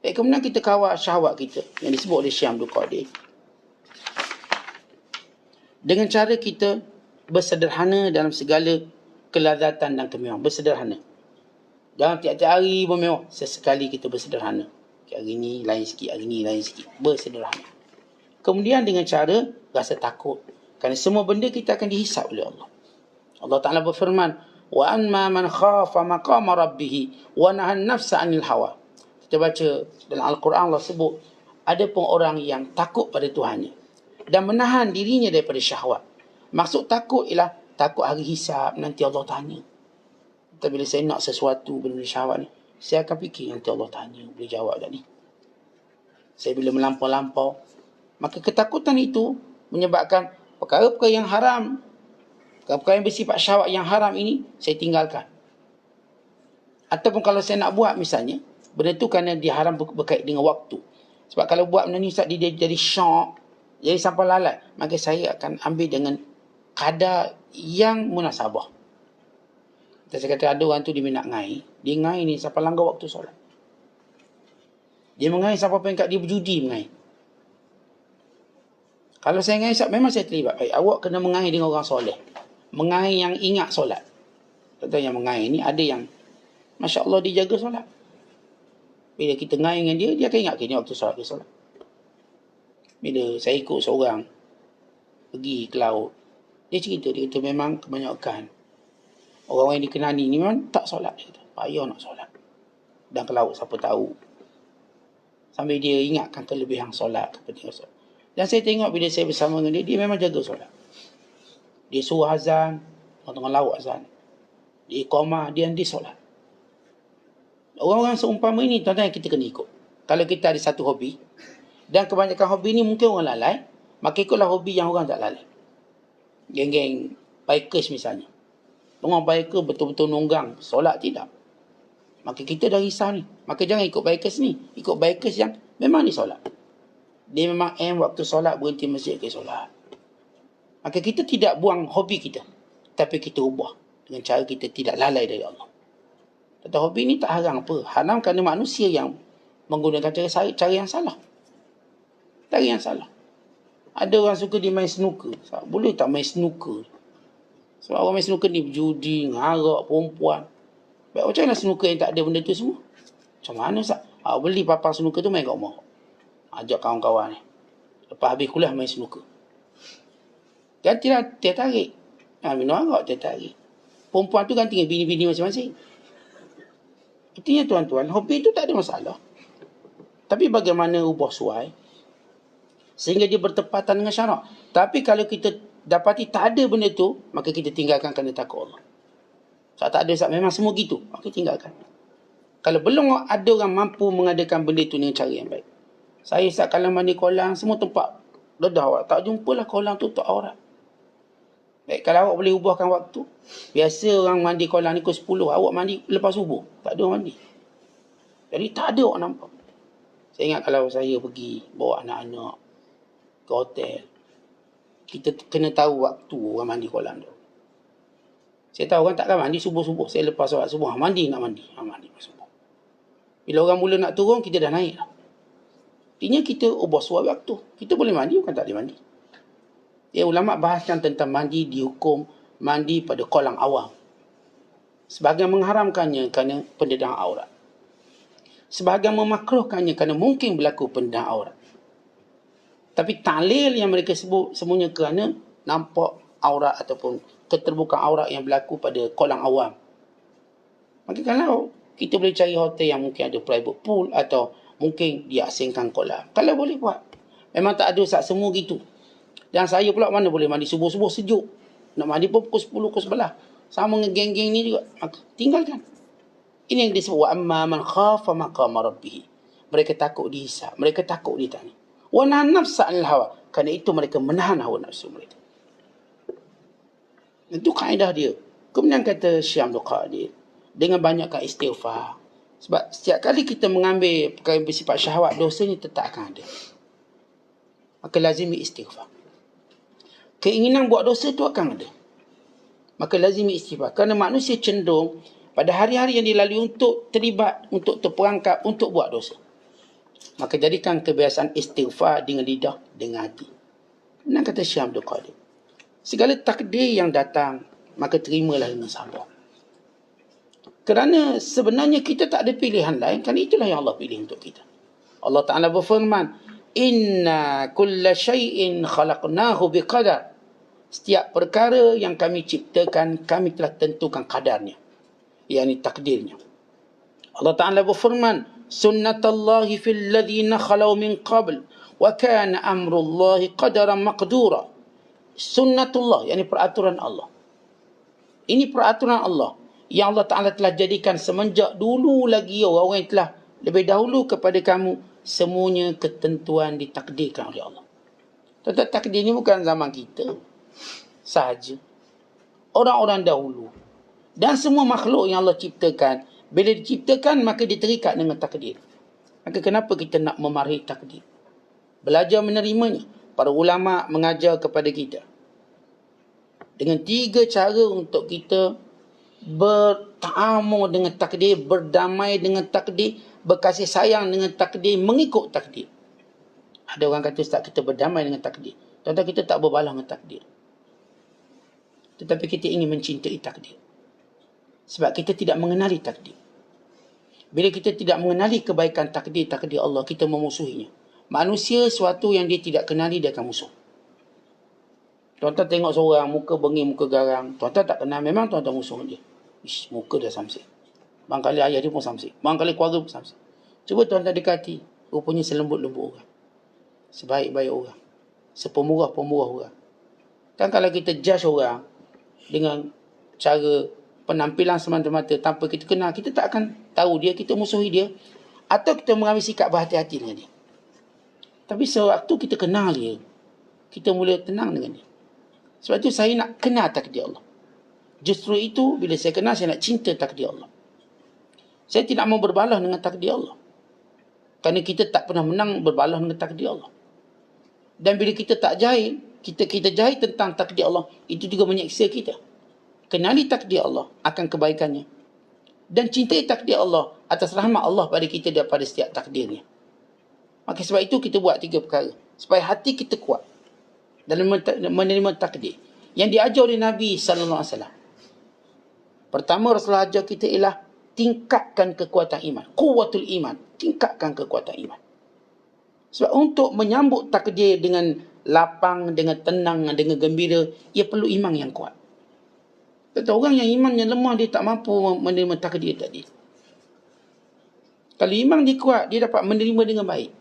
Kemudian kita kawal syahwat kita, yang disebut oleh Syekh Abdul Qadir, dengan cara kita bersederhana dalam segala kelazatan dan kemewahan. Bersederhana. Jangan tiap-tiap hari bermewah. Sesekali kita bersederhana. Hari ni lain sikit, hari ni lain sikit. Bersederhana. Kemudian dengan cara rasa takut. Kerana semua benda kita akan dihisap oleh Allah. Allah Ta'ala berfirman, wa amma man khafa maqama rabbih wa nahan nafsa 'anil hawa. Kita baca dalam Al-Quran, Allah sebut ada pun orang yang takut pada Tuhannya dan menahan dirinya daripada syahwat. Maksud takut ialah takut hari hisab, nanti Allah tanya. Tapi bila saya nak sesuatu benda syahwat ni, saya akan fikir nanti Allah tanya, boleh jawab tak ni. Saya bila melampau-lampau, maka ketakutan itu menyebabkan perkara-perkara yang haram, perkara-perkara yang bersifat syahwat yang haram ini, saya tinggalkan. Ataupun kalau saya nak buat misalnya, benda tu kerana dia haram berkait dengan waktu. Sebab kalau buat benda ni Ustaz, dia jadi syok, jadi sampai lalai, maka saya akan ambil dengan kadar yang munasabah. Saya kata ada orang tu dia nak ngai. Dia ngai ni sampai langgar waktu solat. Dia mengai sampai peringkat dia berjudi mengai. Kalau saya ngai, memang saya terlibat. Baik, awak kena mengai dengan orang soleh. Mengai yang ingat solat. Contoh yang mengai ni ada yang Masya Allah dia jaga solat. Bila kita ngai dengan dia, dia akan ingat ni waktu solat dia solat. Bila saya ikut seorang pergi ke laut, dia cerita, memang kebanyakan orang-orang yang dikenali ni memang tak solat. Dia kata, payah nak solat. Dan ke laut siapa tahu. Sambil dia ingatkan kelebihan solat, kepentingan solat. Dan saya tengok bila saya bersama dengan dia, dia memang jaga solat. Dia suruh azan, tengah laut azan. Dia iqamah, dia solat. Orang-orang seumpama ini, tuan-tuan, kita kena ikut. Kalau kita ada satu hobi, dan kebanyakan hobi ni mungkin orang lalai, maka ikutlah hobi yang orang tak lalai. Geng-geng bikers misalnya. Orang biker betul-betul nonggang, solat tidak. Maka kita dah risau ni. Maka jangan ikut bikers ni. Ikut bikers yang memang ni solat. Dia memang waktu solat, berhenti masjid ke solat. Maka kita tidak buang hobi kita, tapi kita ubah dengan cara kita tidak lalai dari Allah. Tetapi hobi ni tak haram apa. Haram kerana manusia yang menggunakan cara yang salah. Cara yang salah. Ada orang suka dia main snooker. Boleh tak main snooker? Sebab orang main snooker ni berjudi, ngarak, perempuan. Baik, macam mana snooker yang tak ada benda tu semua? Macam mana Ustaz? Beli papan snooker tu main kat rumah. Ajak kawan-kawan ni. Lepas habis kuliah main snooker. Gantilah teh tarik. Minum arak teh tarik. Perempuan tu ganti dengan bini-bini masing-masing. Artinya tuan-tuan, hobi tu tak ada masalah. Tapi bagaimana ubah suai sehingga dia bertepatan dengan syarak. Tapi kalau kita dapati tak ada benda tu, maka kita tinggalkan kerana takut Allah. Sebab tak ada, memang semua gitu, maka tinggalkan. Kalau belum ada orang mampu mengadakan benda tu dengan cara yang baik. Saya kalau mandi kolam, semua tempat dedah awak. Tak jumpalah kolam tutup aurat. Baik, kalau awak boleh ubahkan waktu. Biasa orang mandi kolam ni pukul 10. Awak mandi lepas subuh. Tak ada orang mandi. Jadi tak ada orang nampak. Saya ingat kalau saya pergi bawa anak-anak ke hotel, kita kena tahu waktu orang mandi kolam tu. Saya tahu orang takkan mandi subuh-subuh. Saya lepas solat subuh, mandi mandi lepas subuh. Bila orang mula nak turun, kita dah naik lah. Artinya kita ubah suai waktu. Kita boleh mandi, bukan tak boleh mandi. Ulama bahaskan tentang mandi dihukum mandi pada kolam awam. Sebahagian mengharamkannya kerana pendedahan aurat. Sebahagian memakruhkannya kerana mungkin berlaku pendedahan aurat. Tapi taklil yang mereka sebut semuanya kerana nampak aurat ataupun keterbukaan aurat yang berlaku pada kolam awam. Maka kalau kita boleh cari hotel yang mungkin ada private pool atau mungkin diasingkan kolam, kalau boleh buat. Memang tak ada semua gitu. Dan saya pula mana boleh mandi subuh-subuh sejuk. Nak mandi pun pukul 10, pukul 11. Sama dengan geng-geng ni juga. Maka tinggalkan. Ini yang disebut wa amma man khafa maqama rabbih. Mereka takut dihisab. Mereka takut ditanya. Wa nahan nafsa 'anil hawa. Kerana itu mereka menahan hawa nafsu mereka. Itu kaedah dia. Kemudian kata Syekh Abdul Qadir, dengan banyakkan istighfar. Sebab setiap kali kita mengambil perkara yang bersifat syahwat, dosanya tetap akan ada. Maka lazimi istighfar. Keinginan buat dosa tu akan ada. Maka lazimi istighfar. Kerana manusia cenderung pada hari-hari yang dilalui untuk terlibat, untuk terperangkap, untuk buat dosa. Maka jadikan kebiasaan istighfar dengan lidah, dengan hati. Benar kata Syekh Abdul Qadir. Segala takdir yang datang, maka terimalah dengan sabar. Kerana sebenarnya kita tak ada pilihan lain, kerana itulah yang Allah pilih untuk kita. Allah Ta'ala berfirman, Inna kulla syai'in khalaqnahu biqadar. Setiap perkara yang kami ciptakan, kami telah tentukan kadarnya. Iaitu takdirnya. Allah Ta'ala berfirman, Sunnatallahi fil ladhina khalau min qabl, wa kana amrullahi qadaran maqdura. Sunnatullah, iaitu peraturan Allah. Ini peraturan Allah yang Allah Ta'ala telah jadikan semenjak dulu lagi orang yang telah lebih dahulu kepada kamu. Semuanya ketentuan ditakdirkan oleh Allah. Tetapi takdir ini bukan zaman kita sahaja. Orang-orang dahulu dan semua makhluk yang Allah ciptakan, bila diciptakan maka diterikat dengan takdir. Maka kenapa kita nak memarahi takdir? Belajar menerimanya. Para ulama mengajar kepada kita dengan 3 cara untuk kita bertaamul dengan takdir, berdamai dengan takdir, berkasih sayang dengan takdir, mengikut takdir. Ada orang kata, Ustaz, kita berdamai dengan takdir. Tuan-tuan, kita tak berbalah dengan takdir. Tetapi kita ingin mencintai takdir. Sebab kita tidak mengenali takdir. Bila kita tidak mengenali kebaikan takdir Allah, kita memusuhinya. Manusia, sesuatu yang dia tidak kenali, dia akan musuh. Tuan-tuan tengok seorang, muka benging, muka garang. Tuan-tuan tak kenal, memang tuan-tuan musuh dia. Ish, muka dah samsik. Barangkali ayah dia pun samsik. Barangkali keluarga pun samsik. Cuba tuan-tuan dekati. Rupanya selembut-lembut orang. Sebaik-baik orang. Sepemurah-pemurah orang. Kan kalau kita judge orang dengan cara penampilan semata-mata tanpa kita kenal, kita tak akan tahu dia, kita musuhi dia. Atau kita mengambil sikap berhati-hati dengan dia. Tapi sewaktu kita kenal dia, kita mula tenang dengan dia. Sebab itu saya nak kenal takdir Allah. Justru itu, bila saya kenal, saya nak cinta takdir Allah. Saya tidak mau berbalah dengan takdir Allah. Kerana kita tak pernah menang berbalah dengan takdir Allah. Dan bila kita tak jahil, kita jahil tentang takdir Allah, itu juga menyeksa kita. Kenali takdir Allah akan kebaikannya. Dan cintai takdir Allah atas rahmat Allah pada kita daripada setiap takdirnya. Maka sebab itu kita buat 3 perkara. Supaya hati kita kuat dalam menerima takdir yang diajar oleh Nabi SAW. Pertama, Rasulullah ajar kita ialah tingkatkan kekuatan iman. Quwwatul iman. Tingkatkan kekuatan iman. Sebab untuk menyambut takdir dengan lapang, dengan tenang, dengan gembira, ia perlu iman yang kuat. Kata orang yang imannya lemah, dia tak mampu menerima takdir tadi. Kalau iman dia kuat, dia dapat menerima dengan baik.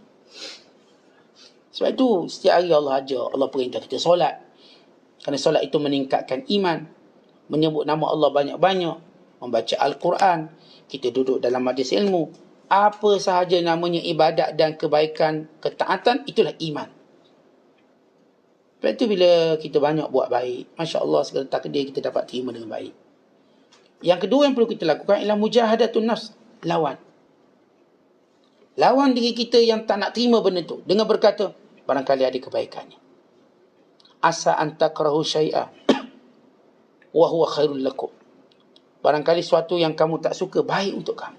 Sebab itu setiap hari Allah ajar, Allah perintah kita solat. Kerana solat itu meningkatkan iman. Menyebut nama Allah banyak-banyak. Membaca Al-Quran. Kita duduk dalam majlis ilmu. Apa sahaja namanya ibadat dan kebaikan, ketaatan, itulah iman. Sebab itu bila kita banyak buat baik, Masya Allah, segala takdir kita dapat terima dengan baik. Yang kedua yang perlu kita lakukan ialah mujahadatun nafs. Lawan. Lawan diri kita yang tak nak terima benda tu dengan berkata, barangkali ada kebaikannya. Asa an takrahu syai'a wa huwa khairul lakum. Barangkali sesuatu yang kamu tak suka baik untuk kamu.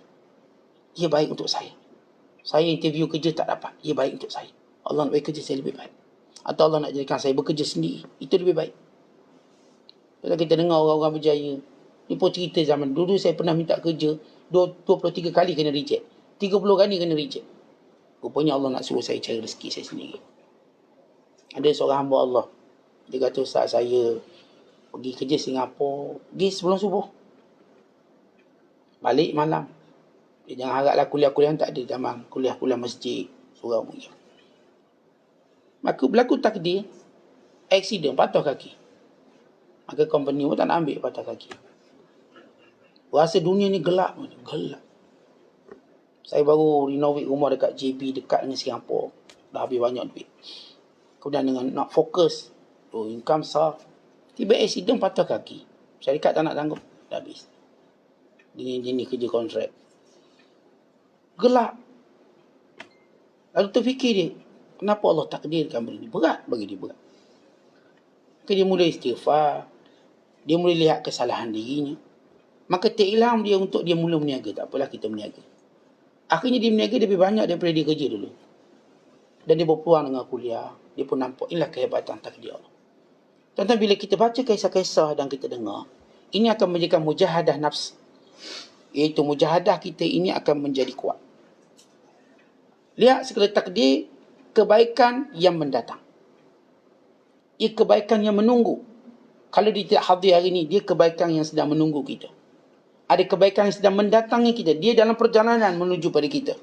Ia baik untuk saya. Saya interview kerja tak dapat. Ia baik untuk saya. Allah nak bagi kerja saya lebih baik. Atau Allah nak jadikan saya bekerja sendiri. Itu lebih baik. Kalau kita dengar orang-orang berjaya, dia pun cerita zaman dulu saya pernah minta kerja 23 kali kena reject. 30 kali kena reject. Rupanya Allah nak suruh saya cari rezeki saya sendiri. Ada seorang hamba Allah. Dia kata, Ustaz, saya pergi kerja Singapura. Pergi sebelum subuh. Balik malam. Dia jangan haraplah kuliah-kuliah tak ada zaman. Kuliah-kuliah masjid. Surau punya. Maka berlaku takdir. Aksiden, patah kaki. Maka company pun tak nak ambil patah kaki. Rasa dunia ni gelap. Gelap. Saya baru renovate rumah dekat JB, dekat dengan Singapura. dah habis banyak duit. Kemudian dengan nak fokus, income besar, tiba accident patah kaki. Syarikat tak nak tanggup, dah habis. Jenis kerja kontrak. Gelap. Lalu terfikir dia, kenapa Allah takdirkan benda ni? Berat bagi dia, berat. Maka dia mula istighfar, dia mula lihat kesalahan dirinya. Maka terilham dia untuk dia mula berniaga. Tak apalah kita berniaga. Akhirnya dia berniaga lebih banyak daripada dia kerja dulu. Dan dia berpeluang dengan kuliah. Dia pun nampak inilah kehebatan takdir Allah. Tuan-tuan, bila kita baca kisah-kisah dan kita dengar, ini akan menjadikan mujahadah nafs. Iaitu mujahadah kita ini akan menjadi kuat. Lihat segala takdir, kebaikan yang mendatang. Ia kebaikan yang menunggu. Kalau dia tidak hadir hari ini, dia kebaikan yang sedang menunggu kita. Ada kebaikan yang sedang mendatangi kita. Dia dalam perjalanan menuju pada kita.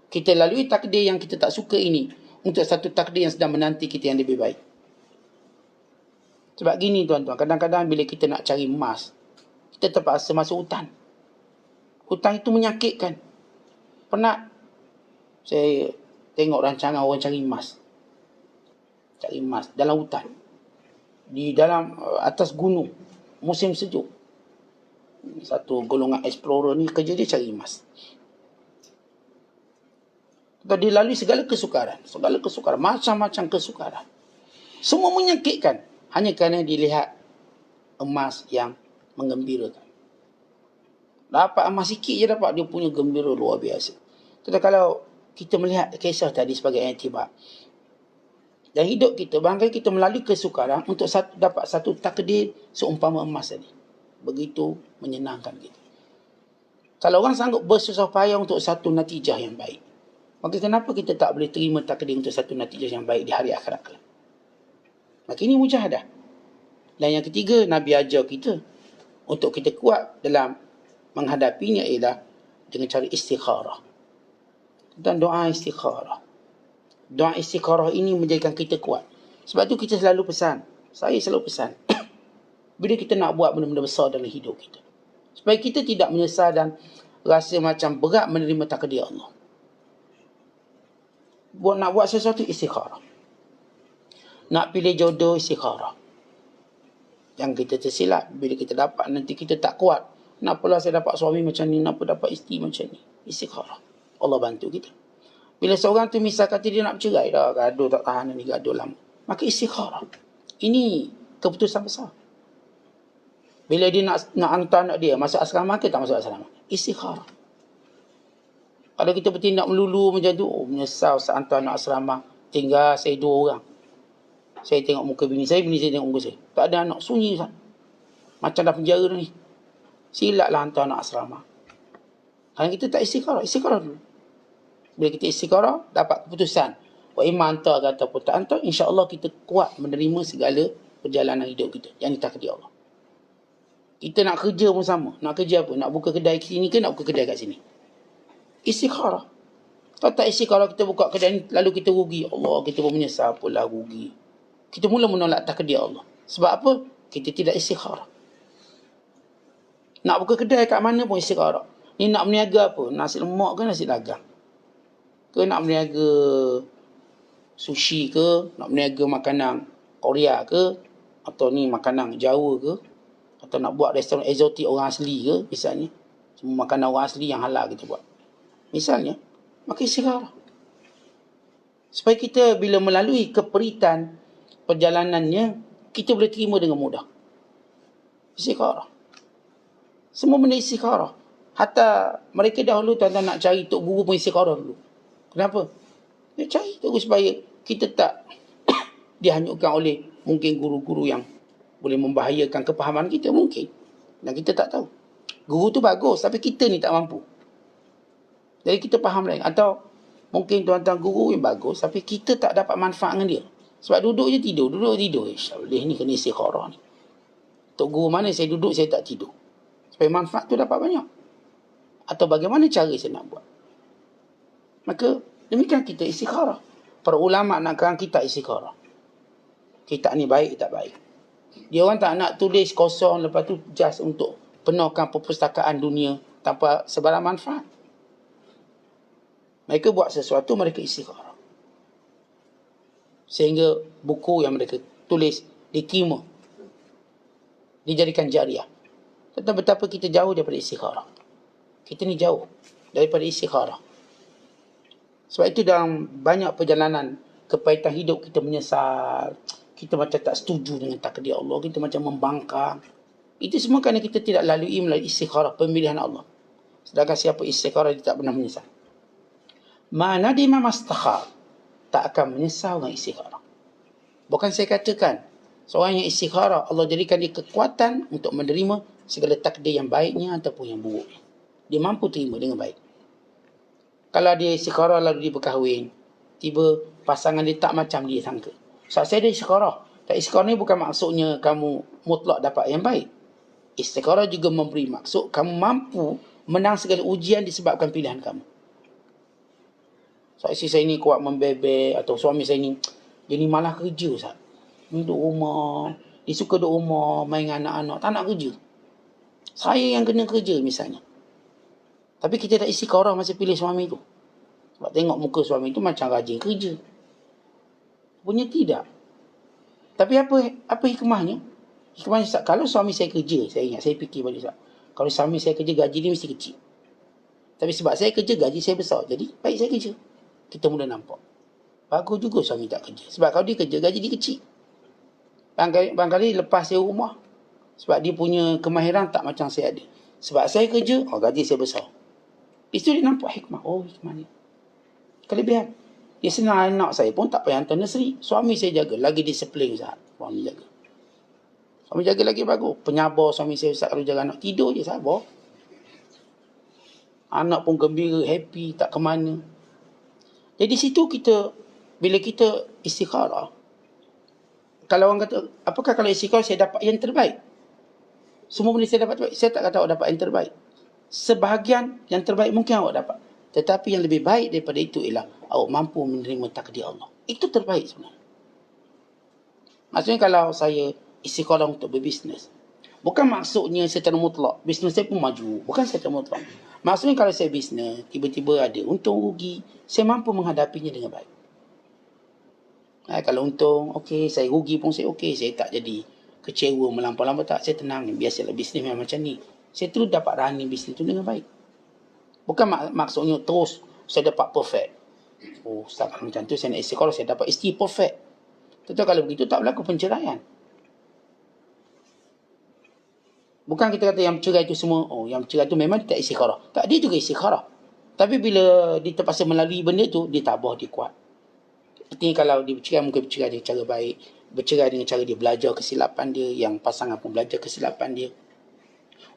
Kita lalui takdir yang kita tak suka ini untuk satu takdir yang sedang menanti kita yang lebih baik. Sebab gini tuan-tuan, kadang-kadang bila kita nak cari emas, kita terpaksa masuk hutan. Hutan itu menyakitkan. Pernah saya tengok rancangan orang cari emas. Cari emas dalam hutan. Di dalam atas gunung. Musim sejuk. Satu golongan explorer ni kerja dia cari emas. Dia lalui segala kesukaran. Macam-macam kesukaran. Semua menyakitkan. Hanya kerana dilihat emas yang menggembirakan. Dapat emas sikit je dapat, dia punya gembira luar biasa. Tetapi kalau kita melihat kisah tadi sebagai iktibar. Dan hidup kita, barangkali kita melalui kesukaran untuk dapat satu takdir seumpama emas tadi. Begitu menyenangkan kita. Kalau orang sanggup bersusah payah untuk satu natijah yang baik, maka kenapa kita tak boleh terima takdir untuk satu natijah yang baik di hari akhirat kelak? Maka ini mujahadah. Dan yang ketiga, Nabi ajar kita untuk kita kuat dalam menghadapinya ialah dengan cara istikharah. Dan doa istikharah. Doa istikharah ini menjadikan kita kuat. Sebab tu kita selalu pesan. Saya selalu pesan. Bila kita nak buat benda-benda besar dalam hidup kita, supaya kita tidak menyesal dan rasa macam berat menerima takdir Allah. Nak buat sesuatu, istikharah. Nak pilih jodoh, istikharah. Yang kita tersilap, bila kita dapat, nanti kita tak kuat. Kenapalah saya dapat suami macam ni, kenapa dapat isteri macam ni? Istikharah. Allah bantu kita. Bila seorang tu misal kata dia nak bercerai, dah gaduh tak tahan ni, gaduh lama, maka istikharah. Ini keputusan besar. Bila dia nak hantar anak dia masuk asrama ke tak masuk asrama, istikharah. Kalau kita bertindak melulu macam tu, menyesal saat hantar anak asrama, tinggal saya 2 orang. Saya tengok muka bini saya tengok muka saya. Tak ada anak, sunyi Ustaz. Macam dah penjara ni. Silatlah hantar anak asrama. Kalau kita tak istikharah dulu. Bila kita istikharah, dapat keputusan. Wa imma hantar ataupun tak hantar, insya-Allah kita kuat menerima segala perjalanan hidup kita. Yang ditakdir Allah. Kita nak kerja pun sama. Nak kerja apa? Nak buka kedai ke sini ke nak buka kedai kat sini? Istikharah. Kalau tak istikharah, kita buka kedai ni lalu kita rugi. Allah, kita pun menyesal pula rugi. Kita mula menolak takdir Allah. Sebab apa? Kita tidak istikharah. Nak buka kedai kat mana pun istikharah. Ni nak berniaga apa? Nasi lemak ke nasi dagang? Ke nak berniaga sushi ke? Nak berniaga makanan Korea ke? Atau ni makanan Jawa ke? Atau nak buat restoran eksotik orang asli ke? Misalnya. Semua makanan orang asli yang halal kita buat. Misalnya. Maka istikharah. Supaya kita bila melalui keperitan perjalanannya, kita boleh terima dengan mudah. Istikharah. Semua benda istikharah. Hatta mereka dahulu tuan-tuan nak cari tok guru pun istikharah dulu. Kenapa? Dia cari terus supaya kita tak dihanyutkan oleh mungkin guru-guru yang boleh membahayakan kepahaman kita mungkin. Dan kita tak tahu. Guru tu bagus tapi kita ni tak mampu. Jadi kita faham lain. Atau mungkin tuan-tuan guru yang bagus tapi kita tak dapat manfaat dengan dia. Sebab duduk je tidur. Boleh ni kena istikharah ni. Tok guru mana saya duduk saya tak tidur. Supaya manfaat tu dapat banyak. Atau bagaimana cara saya nak buat. Maka demikian kita istikharah. Para ulama nakkan kita istikharah. Kita ni baik tak baik. Dia orang tak nak tulis kosong lepas tu just untuk penuhkan perpustakaan dunia tanpa sebarang manfaat. Mereka buat sesuatu, mereka istikharah. Sehingga buku yang mereka tulis diterima, dijadikan jariah. Tentang betapa kita jauh daripada istikharah. Kita ni jauh daripada istikharah. Sebab itu dalam banyak perjalanan kepahitan hidup, kita menyesal, kita macam tak setuju dengan takdir Allah, kita macam membangkang. Itu semua kerana kita tidak melalui istikharah, pemilihan Allah. Sedangkan siapa istikharah, dia tak pernah menyesal. Ma nadima mastakhar, tak akan menyesal dengan istikharah. Bukan saya katakan seorang yang istikharah, Allah jadikan dia kekuatan untuk menerima segala takdir yang baiknya ataupun yang buruknya. Dia mampu terima dengan baik. Kalau dia istikharah lalu dia berkahwin, tiba pasangan dia tak macam dia sangka. Sebab saya ada istikharah. Dan istikharah ni bukan maksudnya kamu mutlak dapat yang baik. Istikharah juga memberi maksud kamu mampu menang segala ujian disebabkan pilihan kamu. So, isteri saya ni kuat membebek, atau suami saya ni, dia ni malah kerja, Ustaz. Duduk rumah, dia suka duduk rumah, main dengan anak-anak, tak nak kerja. Saya yang kena kerja misalnya. Tapi kita tak istikharah masa pilih suami tu. Sebab tengok muka suami tu macam rajin kerja. Punya tidak. Tapi apa hikmahnya? Hikmahnya, Ustaz, kalau suami saya kerja, saya ingat, saya fikir balik, Ustaz, kalau suami saya kerja, gaji dia mesti kecil. Tapi sebab saya kerja, gaji saya besar. Jadi baik saya kerja. Kita mula nampak, bagus juga suami tak kerja. Sebab kalau dia kerja, gaji dia kecil. Barangkali lepas saya rumah, sebab dia punya kemahiran tak macam saya ada. Sebab saya kerja, gaji saya besar. Itu dia nampak hikmah. Oh, hikmah ni kelebihan. Dia senang, anak saya pun tak payah hantar nursery. Suami saya jaga. Lagi disiplin, Ustaz. Suami jaga. Suami jaga lagi bagus. Penyabar suami saya, Ustaz, kalau jaga anak. Tidur je, sabar. Anak pun gembira, happy, tak ke mana. Jadi situ kita, bila kita istikharah, kalau orang kata, apakah kalau istikharah saya dapat yang terbaik? Semua benda saya dapat terbaik. Saya tak kata awak dapat yang terbaik. Sebahagian yang terbaik mungkin awak dapat. Tetapi yang lebih baik daripada itu ialah awak mampu menerima takdir Allah. Itu terbaik sebenarnya. Maksudnya kalau saya istikharah untuk berbisnes, bukan maksudnya secara mutlak bisnes saya pun maju. Bukan secara mutlak. Maksudnya kalau saya bisnes, tiba-tiba ada untung rugi, saya mampu menghadapinya dengan baik. Kalau untung, okey, saya rugi pun saya okey. Saya tak jadi kecewa, melampau-lampau, tak. Saya tenang. Biasalah bisnes memang macam ni. Saya terus dapat running bisnes tu dengan baik. Bukan maksudnya terus saya dapat perfect. Oh, Ustaz, macam tu saya nak istikharah, saya dapat isteri perfect. Tentu kalau begitu tak berlaku penceraian. Bukan kita kata yang bercerai itu semua, yang bercerai itu memang dia tak istikharah. Tak, dia juga istikharah. Tapi bila dia terpaksa melalui benda tu, dia tabah, dia kuat. Artinya kalau dia bercerai, mungkin bercerai dengan cara baik. Bercerai dengan cara dia belajar kesilapan dia, yang pasangan pun belajar kesilapan dia,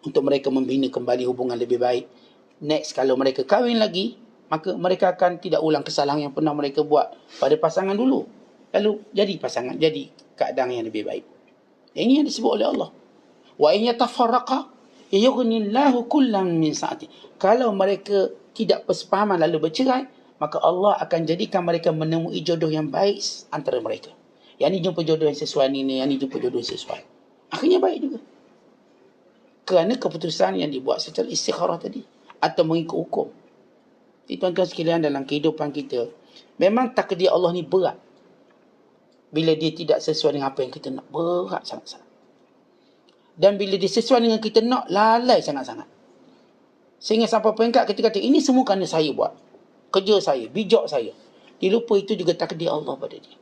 untuk mereka membina kembali hubungan lebih baik. Next, kalau mereka kahwin lagi, maka mereka akan tidak ulang kesalahan yang pernah mereka buat pada pasangan dulu. Lalu jadi pasangan, jadi keadaan yang lebih baik. Ini yang disebut oleh Allah. Wa in yatafarraqa yughnillahu kullam min sa'ati. Kalau mereka tidak bersepahaman lalu bercerai, maka Allah akan jadikan mereka menemui jodoh yang baik antara mereka. Yang ni jumpa jodoh yang sesuai ni, yang ni jumpa jodoh yang sesuai. Akhirnya baik juga. Kerana keputusan yang dibuat secara istikharah tadi, atau mengikut hukum. Jadi tuan-tuan sekalian, dalam kehidupan kita, memang takdir Allah ni berat. Bila dia tidak sesuai dengan apa yang kita nak, berat sangat-sangat. Dan bila dia sesuai dengan kita nak, lalai sangat-sangat. Sehingga sampai peringkat kita kata, ini semua kerana saya buat. Kerja saya, bijak saya. Dia lupa itu juga takdir Allah pada dia.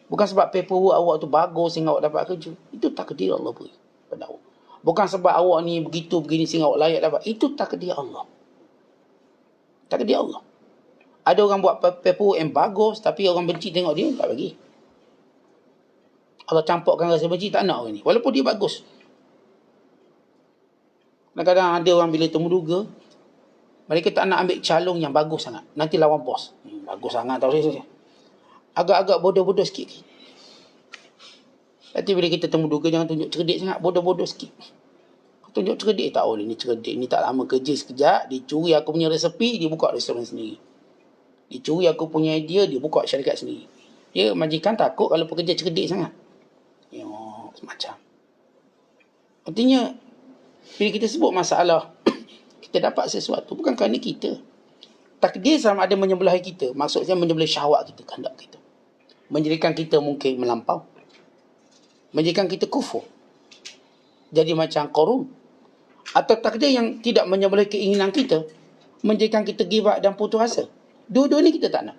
Bukan sebab paperwork awak tu bagus sehingga awak dapat kerja. Itu takdir Allah beri pada awak. Bukan sebab awak ni begitu begini sehingga awak layak dapat. Itu takdir Allah. Takdir Allah. Ada orang buat paperwork yang bagus, tapi orang benci tengok dia, tak bagi. Allah campurkan rasa benci, tak nak orang ni. Walaupun dia bagus. Kadang-kadang ada orang bila temuduga, mereka tak nak ambil calon yang bagus sangat. Nanti lawan bos. Bagus sangat tahu saya. Agak-agak bodoh-bodoh sikit. Nanti bila kita temuduga, jangan tunjuk cerdik sangat. Bodoh-bodoh sikit. Tunjuk cerdik, tak boleh ni cerdik. Ni tak lama kerja sekejap. Dia curi aku punya resepi, dia buka restoran sendiri. Dia curi aku punya idea, dia buka syarikat sendiri. Dia majikan takut kalau pekerja cerdik sangat. Semacam. Artinya, bila kita sebut masalah, kita dapat sesuatu, bukan kerana kita. Takdir sama ada menyembelahi kita. Maksudnya menyembelahi syahwat kita, kehendak kita. menjadikan kita mungkin melampau, menjadikan kita kufur, jadi macam Qarun. Atau takdir yang tidak menyembelih keinginan kita, menjadikan kita give up dan putus asa. Dua-dua ni kita tak nak.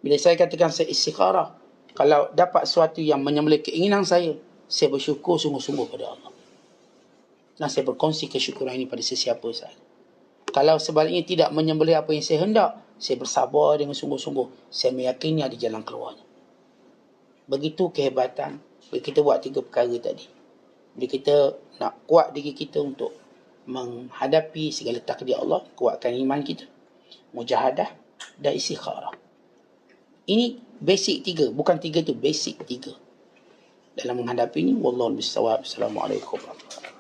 Bila saya katakan saya istikharah, kalau dapat sesuatu yang menyembelih keinginan saya bersyukur sungguh-sungguh pada Allah. Dan saya berkongsi kesyukuran ini pada sesiapa sahaja. Kalau sebaliknya tidak menyembelih apa yang saya hendak, saya bersabar dengan sungguh-sungguh. Saya meyakini ada jalan keluarnya. Begitu kehebatan bila kita buat 3 perkara tadi. Bila kita nak kuat diri kita untuk menghadapi segala takdir Allah, kuatkan iman kita, mujahadah dan istikharah. Ini basic 3, bukan 3 tu, basic 3 dalam menghadapi ini. Wallahu a'lam bishawab. Assalamualaikum warahmatullahi wabarakatuh.